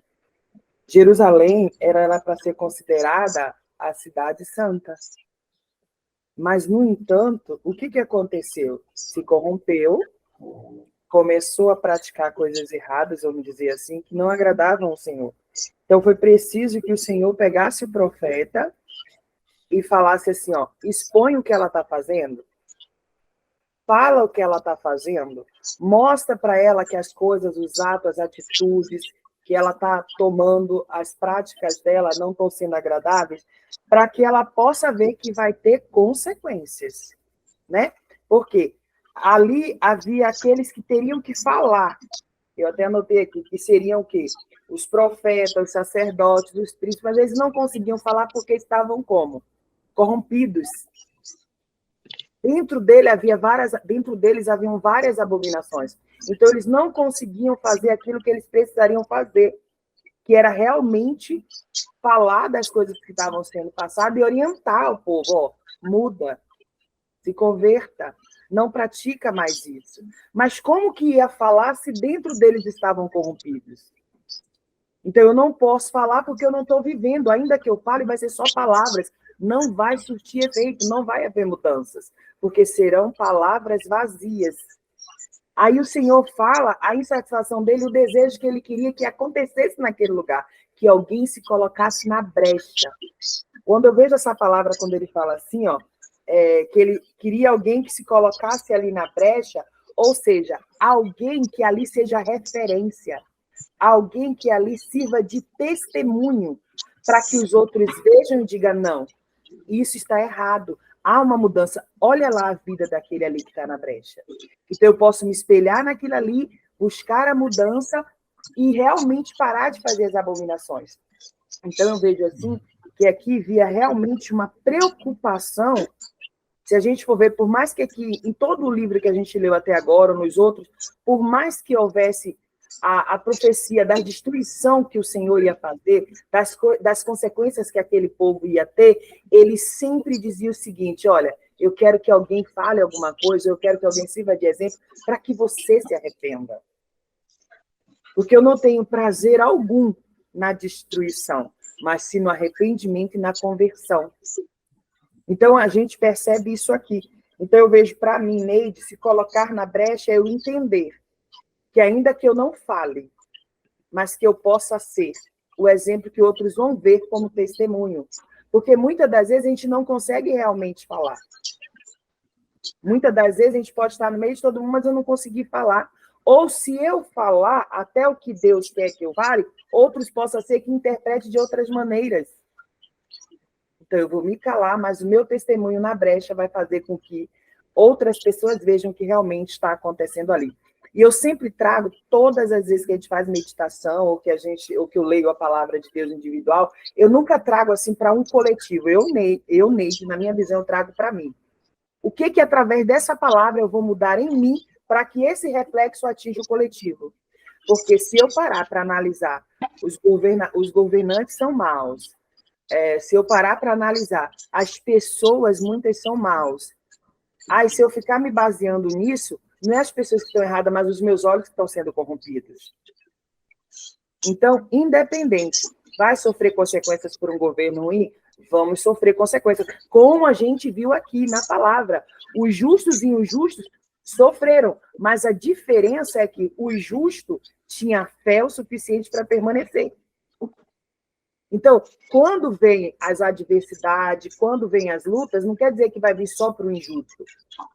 Jerusalém era para ser considerada a cidade santa. Mas, no entanto, o que aconteceu? Se corrompeu, começou a praticar coisas erradas, vamos dizer assim, que não agradavam ao Senhor. Então, foi preciso que o Senhor pegasse o profeta e falasse assim, ó, expõe o que ela está fazendo, fala o que ela está fazendo, mostra para ela que as coisas, os atos, as atitudes que ela está tomando, as práticas dela não estão sendo agradáveis, para que ela possa ver que vai ter consequências, né? Porque ali havia aqueles que teriam que falar. Eu até anotei aqui que seriam o quê? Os profetas, os sacerdotes, os príncipes, mas eles não conseguiam falar porque estavam como? Corrompidos. Dentro deles haviam várias abominações. Então, eles não conseguiam fazer aquilo que eles precisariam fazer, que era realmente falar das coisas que estavam sendo passadas e orientar o povo. Ó, muda, se converta, não pratica mais isso. Mas como que ia falar se dentro deles estavam corrompidos? Então, eu não posso falar porque eu não estou vivendo. Ainda que eu fale, vai ser só palavras. Não vai surtir efeito, não vai haver mudanças, porque serão palavras vazias. Aí o Senhor fala a insatisfação dele, o desejo que ele queria que acontecesse naquele lugar, que alguém se colocasse na brecha. Quando eu vejo essa palavra, quando ele fala assim, ó, que ele queria alguém que se colocasse ali na brecha, ou seja, alguém que ali seja referência, alguém que ali sirva de testemunho, para que os outros vejam e digam, não, isso está errado. há uma mudança. Olha lá a vida daquele ali que está na brecha. Então, eu posso me espelhar naquilo ali, buscar a mudança e realmente parar de fazer as abominações. Então, eu vejo assim, que aqui via realmente uma preocupação. Se a gente for ver, por mais que aqui, em todo o livro que a gente leu até agora, ou nos outros, por mais que houvesse a profecia da destruição que o Senhor ia fazer, das consequências que aquele povo ia ter, ele sempre dizia o seguinte: olha, eu quero que alguém fale alguma coisa, eu quero que alguém sirva de exemplo para que você se arrependa. Porque eu não tenho prazer algum na destruição, mas sim no arrependimento e na conversão. Então, a gente percebe isso aqui. Então, eu vejo para mim, Neide, se colocar na brecha, é eu entender que ainda que eu não fale, mas que eu possa ser o exemplo que outros vão ver como testemunho. Porque muitas das vezes a gente não consegue realmente falar. Muitas das vezes a gente pode estar no meio de todo mundo, mas eu não consegui falar. Ou se eu falar até o que Deus quer que eu fale, outros possam ser que interprete de outras maneiras. Então, eu vou me calar, mas o meu testemunho na brecha vai fazer com que outras pessoas vejam o que realmente está acontecendo ali. E eu sempre trago, todas as vezes que a gente faz meditação, ou que eu leio a palavra de Deus individual, eu nunca trago assim para um coletivo. Eu, Neide, na minha visão, eu trago para mim. O que através dessa palavra eu vou mudar em mim para que esse reflexo atinja o coletivo? Porque se eu parar para analisar, os governantes são maus. Se eu parar para analisar, as pessoas, muitas são maus. E se eu ficar me baseando nisso, não é as pessoas que estão erradas, mas os meus olhos que estão sendo corrompidos. Então, independente, vai sofrer consequências por um governo ruim? Vamos sofrer consequências. Como a gente viu aqui na palavra, os justos e injustos sofreram, mas a diferença é que o justo tinha fé o suficiente para permanecer. Então, quando vem as adversidades, quando vem as lutas, não quer dizer que vai vir só para o injusto.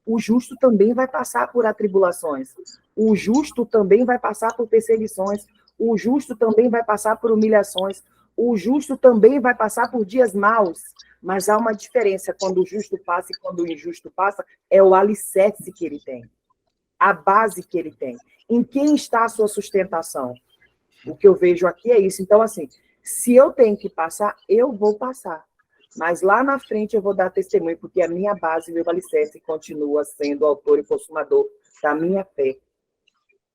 O justo também vai passar por atribulações. O justo também vai passar por perseguições. O justo também vai passar por humilhações. O justo também vai passar por dias maus. Mas há uma diferença quando o justo passa e quando o injusto passa, é o alicerce que ele tem. A base que ele tem. Em quem está a sua sustentação? O que eu vejo aqui é isso. Então, assim, se eu tenho que passar, eu vou passar. Mas lá na frente eu vou dar testemunho, porque a minha base, meu alicerce, continua sendo o autor e consumador da minha fé.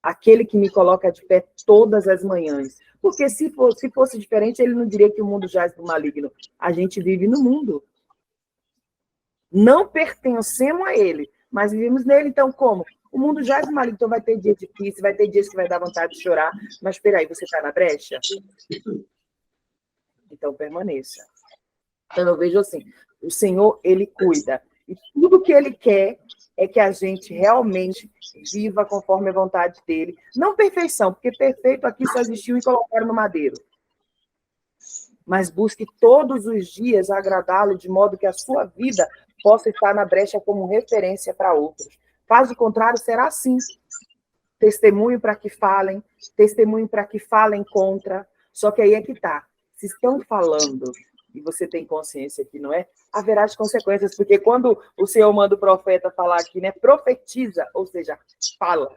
Aquele que me coloca de pé todas as manhãs. Porque se fosse diferente, ele não diria que o mundo jaz do maligno. A gente vive no mundo. Não pertencemos a ele, mas vivemos nele. Então, como? O mundo jaz do maligno, então vai ter dias difíceis, vai ter dias que vai dar vontade de chorar. Mas espera aí, você está na brecha? Então, permaneça. Então, eu vejo assim, o Senhor, ele cuida. E tudo que ele quer é que a gente realmente viva conforme a vontade dele. Não perfeição, porque perfeito aqui só existiu e colocaram no madeiro. Mas busque todos os dias agradá-lo de modo que a sua vida possa estar na brecha como referência para outros. Caso contrário, será assim. Testemunho para que falem contra. Só que aí é que está. Se estão falando e você tem consciência que não é, haverá as consequências, porque quando o Senhor manda o profeta falar aqui, né, profetiza, ou seja, fala,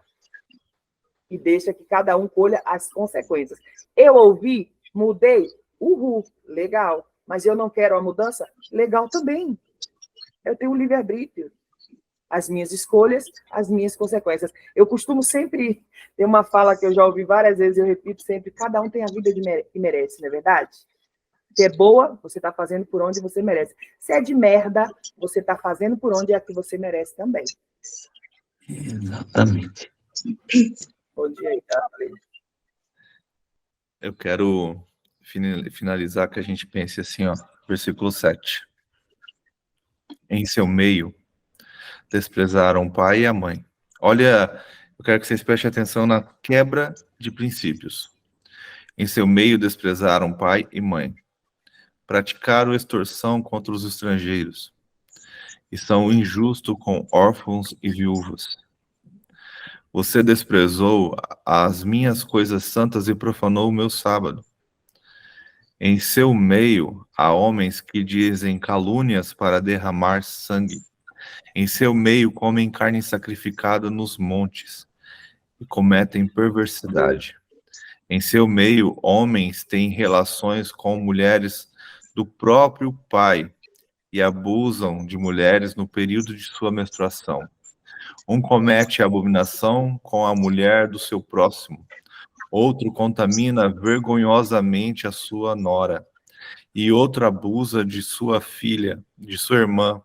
e deixa que cada um colha as consequências. Eu ouvi, mudei, legal, mas eu não quero a mudança, legal também. Eu tenho um livre-arbítrio. As minhas escolhas, as minhas consequências. Eu costumo sempre, ter uma fala que eu já ouvi várias vezes, eu repito sempre, cada um tem a vida que merece, não é verdade? Se é boa, você está fazendo por onde você merece. Se é de merda, você está fazendo por onde é que você merece também. Exatamente. Bom dia aí, tá? Eu quero finalizar que a gente pense assim, ó, versículo 7. Em seu meio, desprezaram o pai e a mãe. Olha, eu quero que vocês prestem atenção na quebra de princípios. Em seu meio, desprezaram pai e mãe. Praticaram extorsão contra os estrangeiros. E são injustos com órfãos e viúvas. Você desprezou as minhas coisas santas e profanou o meu sábado. Em seu meio há homens que dizem calúnias para derramar sangue. Em seu meio comem carne sacrificada nos montes e cometem perversidade. Em seu meio, homens têm relações com mulheres do próprio pai e abusam de mulheres no período de sua menstruação. Um comete abominação com a mulher do seu próximo. Outro contamina vergonhosamente a sua nora. E outro abusa de sua filha, de sua irmã,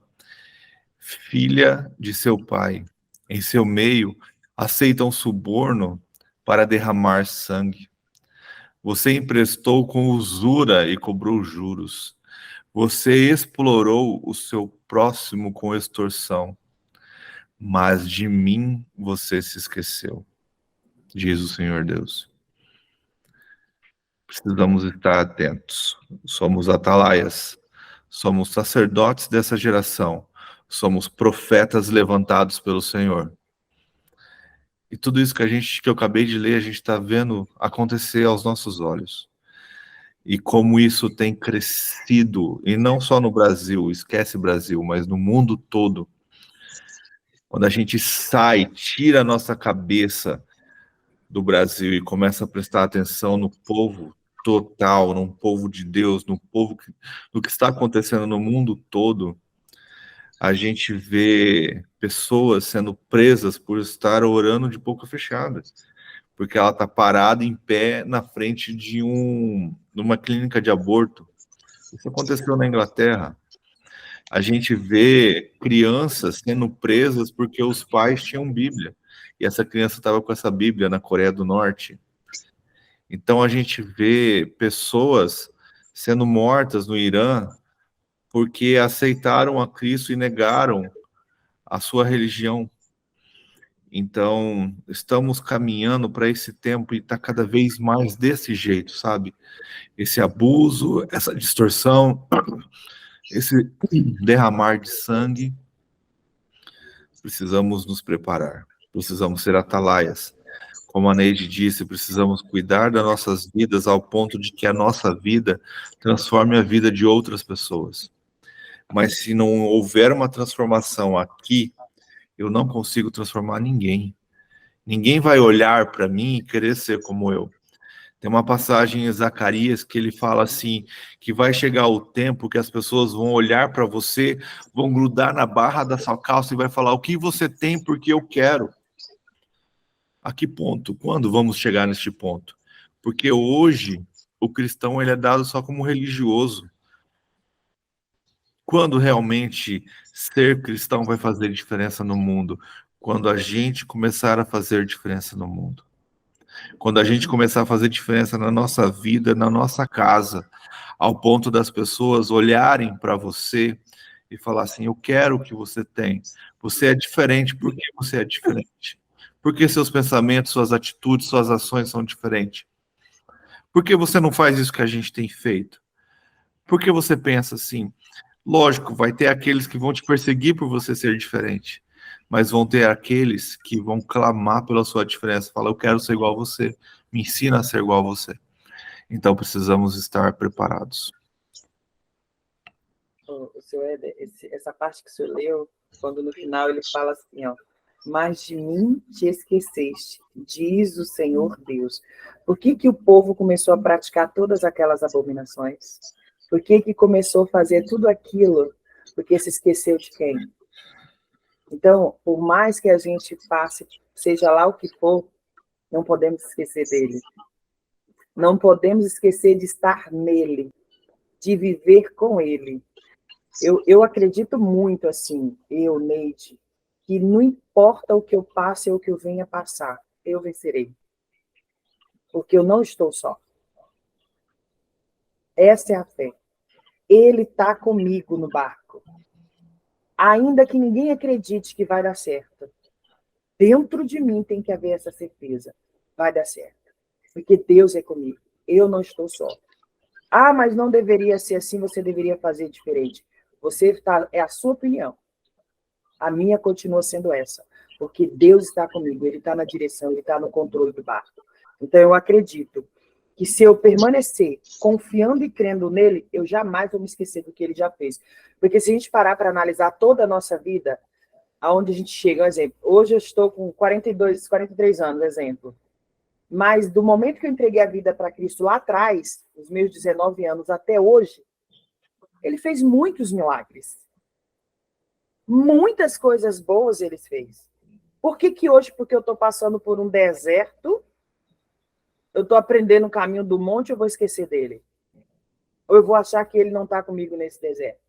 filha de seu pai. Em seu meio, aceitam suborno para derramar sangue. Você emprestou com usura e cobrou juros. Você explorou o seu próximo com extorsão. Mas de mim você se esqueceu, diz o Senhor Deus. Precisamos estar atentos. Somos atalaias. Somos sacerdotes dessa geração. Somos profetas levantados pelo Senhor. E tudo isso que eu acabei de ler, a gente está vendo acontecer aos nossos olhos. E como isso tem crescido, e não só no Brasil, esquece Brasil, mas no mundo todo. Quando a gente sai, tira a nossa cabeça do Brasil e começa a prestar atenção no povo total, no povo de Deus, no que está acontecendo no mundo todo, a gente vê pessoas sendo presas por estar orando de boca fechada, porque ela está parada em pé na frente de uma clínica de aborto. Isso aconteceu na Inglaterra. A gente vê crianças sendo presas porque os pais tinham Bíblia, e essa criança estava com essa Bíblia na Coreia do Norte. Então a gente vê pessoas sendo mortas no Irã porque aceitaram a Cristo e negaram a sua religião. Então, estamos caminhando para esse tempo e está cada vez mais desse jeito, sabe? Esse abuso, essa distorção, esse derramar de sangue. Precisamos nos preparar, precisamos ser atalaias. Como a Neide disse, precisamos cuidar das nossas vidas ao ponto de que a nossa vida transforme a vida de outras pessoas. Mas se não houver uma transformação aqui, eu não consigo transformar ninguém. Ninguém vai olhar para mim e querer ser como eu. Tem uma passagem em Zacarias que ele fala assim, que vai chegar o tempo que as pessoas vão olhar para você, vão grudar na barra da sua calça e vai falar, o que você tem porque eu quero. A que ponto? Quando vamos chegar neste ponto? Porque hoje o cristão ele é dado só como religioso. Quando realmente ser cristão vai fazer diferença no mundo? Quando a gente começar a fazer diferença no mundo. Quando a gente começar a fazer diferença na nossa vida, na nossa casa, ao ponto das pessoas olharem para você e falar assim, eu quero o que você tem. Você é diferente, por que você é diferente? Porque seus pensamentos, suas atitudes, suas ações são diferentes. Por que você não faz isso que a gente tem feito? Por que você pensa assim? Lógico, vai ter aqueles que vão te perseguir por você ser diferente, mas vão ter aqueles que vão clamar pela sua diferença, falar, eu quero ser igual a você, me ensina a ser igual a você. Então precisamos estar preparados. O senhor Éder, essa parte que o senhor leu, quando no final ele fala assim, ó, mas de mim te esqueceste, diz o Senhor Deus. Por que o povo começou a praticar todas aquelas abominações? Por que começou a fazer tudo aquilo? Porque se esqueceu de quem? Então, por mais que a gente passe, seja lá o que for, não podemos esquecer dele. Não podemos esquecer de estar nele, de viver com ele. Eu acredito muito assim, Neide, que não importa o que eu passe ou o que eu venha passar, eu vencerei. Porque eu não estou só. Essa é a fé. Ele está comigo no barco. Ainda que ninguém acredite que vai dar certo, dentro de mim tem que haver essa certeza. Vai dar certo. Porque Deus é comigo. Eu não estou só. Ah, mas não deveria ser assim, você deveria fazer diferente. É a sua opinião. A minha continua sendo essa. Porque Deus está comigo, Ele está na direção, Ele está no controle do barco. Então, eu acredito que se eu permanecer confiando e crendo nele, eu jamais vou me esquecer do que ele já fez. Porque se a gente parar para analisar toda a nossa vida, aonde a gente chega, um exemplo, hoje eu estou com 42, 43 anos, exemplo, mas do momento que eu entreguei a vida para Cristo lá atrás, os meus 19 anos até hoje, ele fez muitos milagres. Muitas coisas boas ele fez. Por que hoje, porque eu estou passando por um deserto, eu estou aprendendo o caminho do monte, eu vou esquecer dele? Ou eu vou achar que ele não está comigo nesse deserto?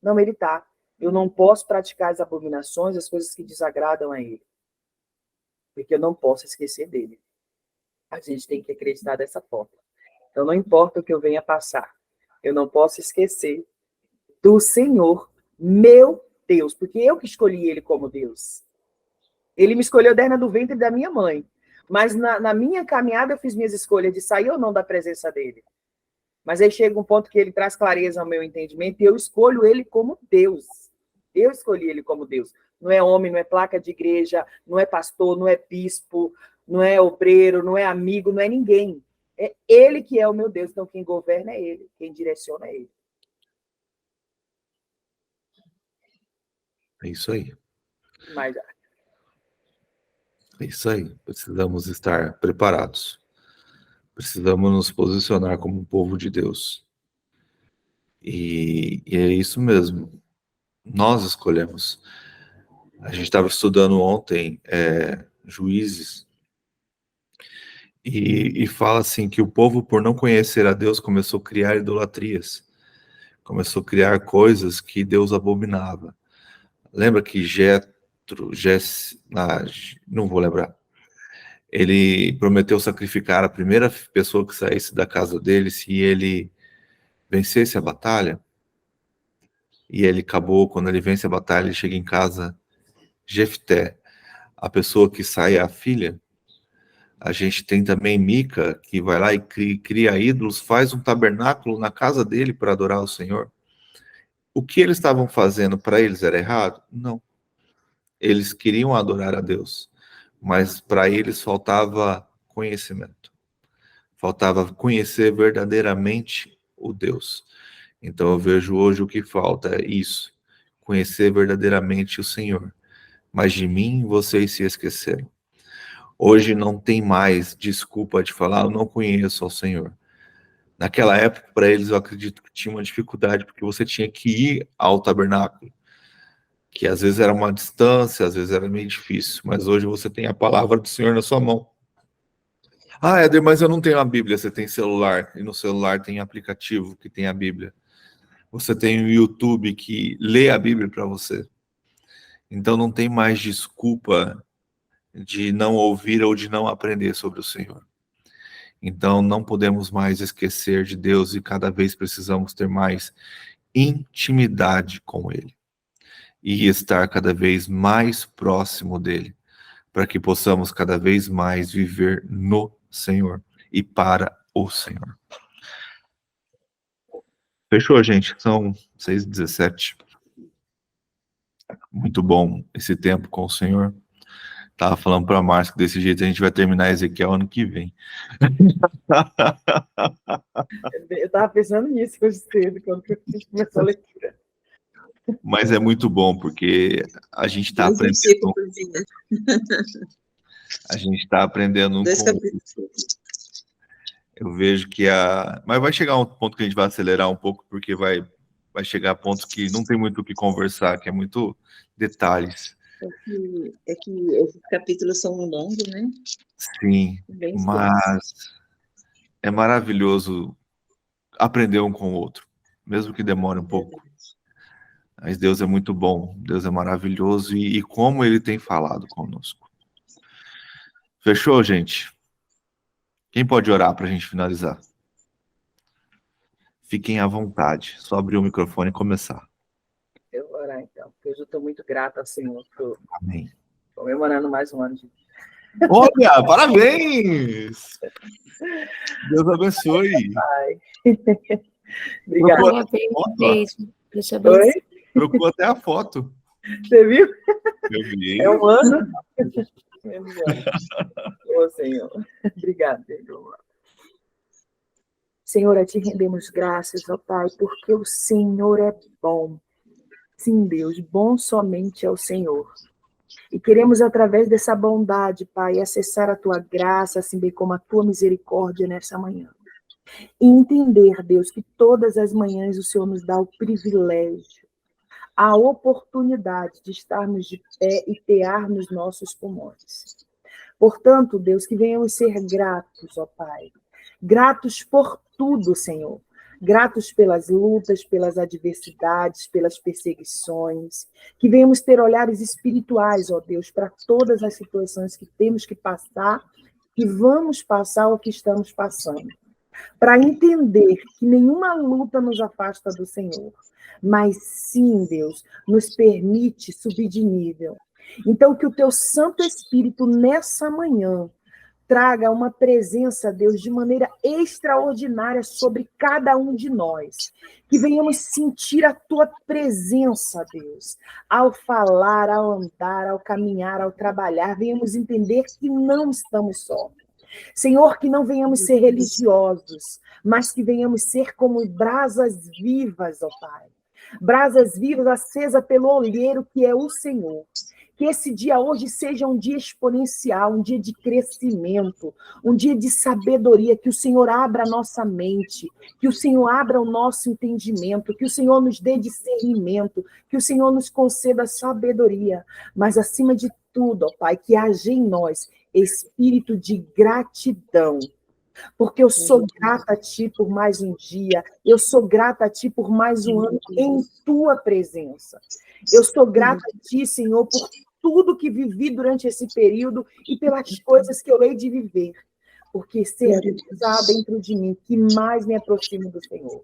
Não, ele está. Eu não posso praticar as abominações, as coisas que desagradam a ele. Porque eu não posso esquecer dele. A gente tem que acreditar dessa forma. Então, não importa o que eu venha passar, eu não posso esquecer do Senhor, meu Deus, porque eu que escolhi ele como Deus. Ele me escolheu desde do ventre da minha mãe. Mas na minha caminhada eu fiz minhas escolhas de sair ou não da presença dele. Mas aí chega um ponto que ele traz clareza ao meu entendimento e eu escolho ele como Deus. Eu escolhi ele como Deus. Não é homem, não é placa de igreja, não é pastor, não é bispo, não é obreiro, não é amigo, não é ninguém. É ele que é o meu Deus. Então quem governa é ele, quem direciona é ele. É isso aí. Mas é isso aí. Precisamos estar preparados. Precisamos nos posicionar como um povo de Deus. E é isso mesmo. Nós escolhemos. A gente estava estudando ontem Juízes e fala assim que o povo, por não conhecer a Deus, começou a criar idolatrias. Começou a criar coisas que Deus abominava. Lembra que não vou lembrar. Ele prometeu sacrificar a primeira pessoa que saísse da casa dele se ele vencesse a batalha. E ele acabou, quando ele vence a batalha, ele chega em casa, Jefté, a pessoa que sai é a filha. A gente tem também Mica, que vai lá e cria ídolos, faz um tabernáculo na casa dele para adorar o Senhor. O que eles estavam fazendo para eles era errado? Não. Eles queriam adorar a Deus, mas para eles faltava conhecimento. Faltava conhecer verdadeiramente o Deus. Então eu vejo hoje o que falta é isso, conhecer verdadeiramente o Senhor. Mas de mim vocês se esqueceram. Hoje não tem mais desculpa de falar, eu não conheço ao Senhor. Naquela época, para eles, eu acredito que tinha uma dificuldade, porque você tinha que ir ao tabernáculo, que às vezes era uma distância, às vezes era meio difícil, mas hoje você tem a palavra do Senhor na sua mão. Ah, Éder, mas eu não tenho a Bíblia. Você tem celular, e no celular tem aplicativo que tem a Bíblia. Você tem o YouTube que lê a Bíblia para você. Então não tem mais desculpa de não ouvir ou de não aprender sobre o Senhor. Então não podemos mais esquecer de Deus e cada vez precisamos ter mais intimidade com Ele e estar cada vez mais próximo dEle, para que possamos cada vez mais viver no Senhor e para o Senhor. Fechou, gente? São 6h17. Muito bom esse tempo com o Senhor. Tava falando para a Márcia que desse jeito a gente vai terminar Ezequiel ano que vem. eu estava pensando nisso hoje cedo, quando a gente começou a leitura. Mas é muito bom, porque a gente está aprendendo. A gente está aprendendo um com Eu vejo que Mas vai chegar um ponto que a gente vai acelerar um pouco, porque vai chegar a pontos que não tem muito o que conversar, que é muito detalhes. É que esses capítulos são longos, né? Sim, mas é maravilhoso aprender um com o outro, mesmo que demore um pouco. Mas Deus é muito bom, Deus é maravilhoso e como Ele tem falado conosco. Fechou, gente? Quem pode orar para a gente finalizar? Fiquem à vontade, só abrir o microfone e começar. Eu vou orar então, porque hoje eu estou muito grata ao Senhor por Amém. comemorando mais um ano de... Olha, parabéns! Deus abençoe. Obrigada. Trocou até a foto. Você viu? Eu vi. É um ano. Ô, Senhor. Obrigado, Senhor. Senhor, a Ti rendemos graças, ó Pai, porque o Senhor é bom. Sim, Deus, bom somente é o Senhor. E queremos, através dessa bondade, Pai, acessar a Tua graça, assim bem como a Tua misericórdia nessa manhã. E entender, Deus, que todas as manhãs o Senhor nos dá o privilégio, a oportunidade de estarmos de pé e tear nos nossos pulmões. Portanto, Deus, que venhamos ser gratos, ó Pai. Gratos por tudo, Senhor. Gratos pelas lutas, pelas adversidades, pelas perseguições. Que venhamos ter olhares espirituais, ó Deus, para todas as situações que temos que passar, que vamos passar ou que estamos passando. Para entender que nenhuma luta nos afasta do Senhor, mas sim, Deus, nos permite subir de nível. Então, que o Teu Santo Espírito, nessa manhã, traga uma presença, Deus, de maneira extraordinária sobre cada um de nós. Que venhamos sentir a Tua presença, Deus, ao falar, ao andar, ao caminhar, ao trabalhar. Venhamos entender que não estamos só. Senhor, que não venhamos ser religiosos, mas que venhamos ser como brasas vivas, ó Pai. Brasas vivas acesas pelo olheiro que é o Senhor. Que esse dia hoje seja um dia exponencial, um dia de crescimento, um dia de sabedoria, que o Senhor abra a nossa mente, que o Senhor abra o nosso entendimento, que o Senhor nos dê discernimento, que o Senhor nos conceda sabedoria, mas acima de tudo, ó Pai, que haja em nós espírito de gratidão, porque eu sou grata a Ti por mais um dia, eu sou grata a Ti por mais um ano em Tua presença. Eu sou grata a Ti, Senhor, por tudo que vivi durante esse período e pelas coisas que eu hei de viver, porque certeza há dentro de mim que mais me aproximo do Senhor.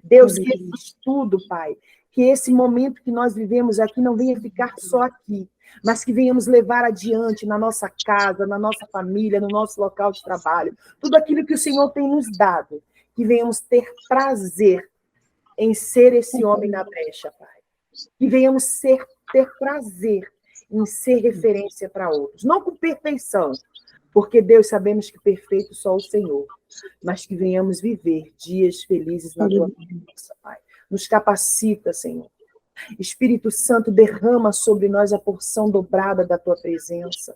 Deus, que esse estudo, Pai, que esse momento que nós vivemos aqui não venha ficar só aqui, mas que venhamos levar adiante na nossa casa, na nossa família, no nosso local de trabalho, tudo aquilo que o Senhor tem nos dado, que venhamos ter prazer em ser esse homem na brecha, Pai. Que venhamos ter prazer em ser referência para outros. Não com perfeição, porque Deus sabemos que perfeito só o Senhor, mas que venhamos viver dias felizes na Tua presença, Pai. Nos capacita, Senhor. Espírito Santo, derrama sobre nós a porção dobrada da Tua presença.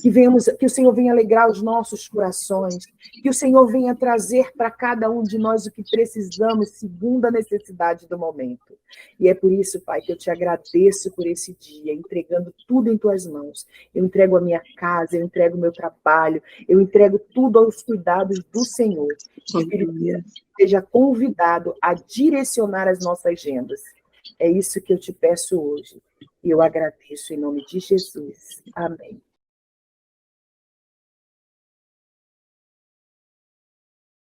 Que o Senhor venha alegrar os nossos corações. Que o Senhor venha trazer para cada um de nós o que precisamos, segundo a necessidade do momento. E é por isso, Pai, que eu Te agradeço por esse dia, entregando tudo em Tuas mãos. Eu entrego a minha casa, eu entrego o meu trabalho, eu entrego tudo aos cuidados do Senhor. Espírito Santo, seja convidado a direcionar as nossas agendas. É isso que eu Te peço hoje. E eu agradeço em nome de Jesus. Amém.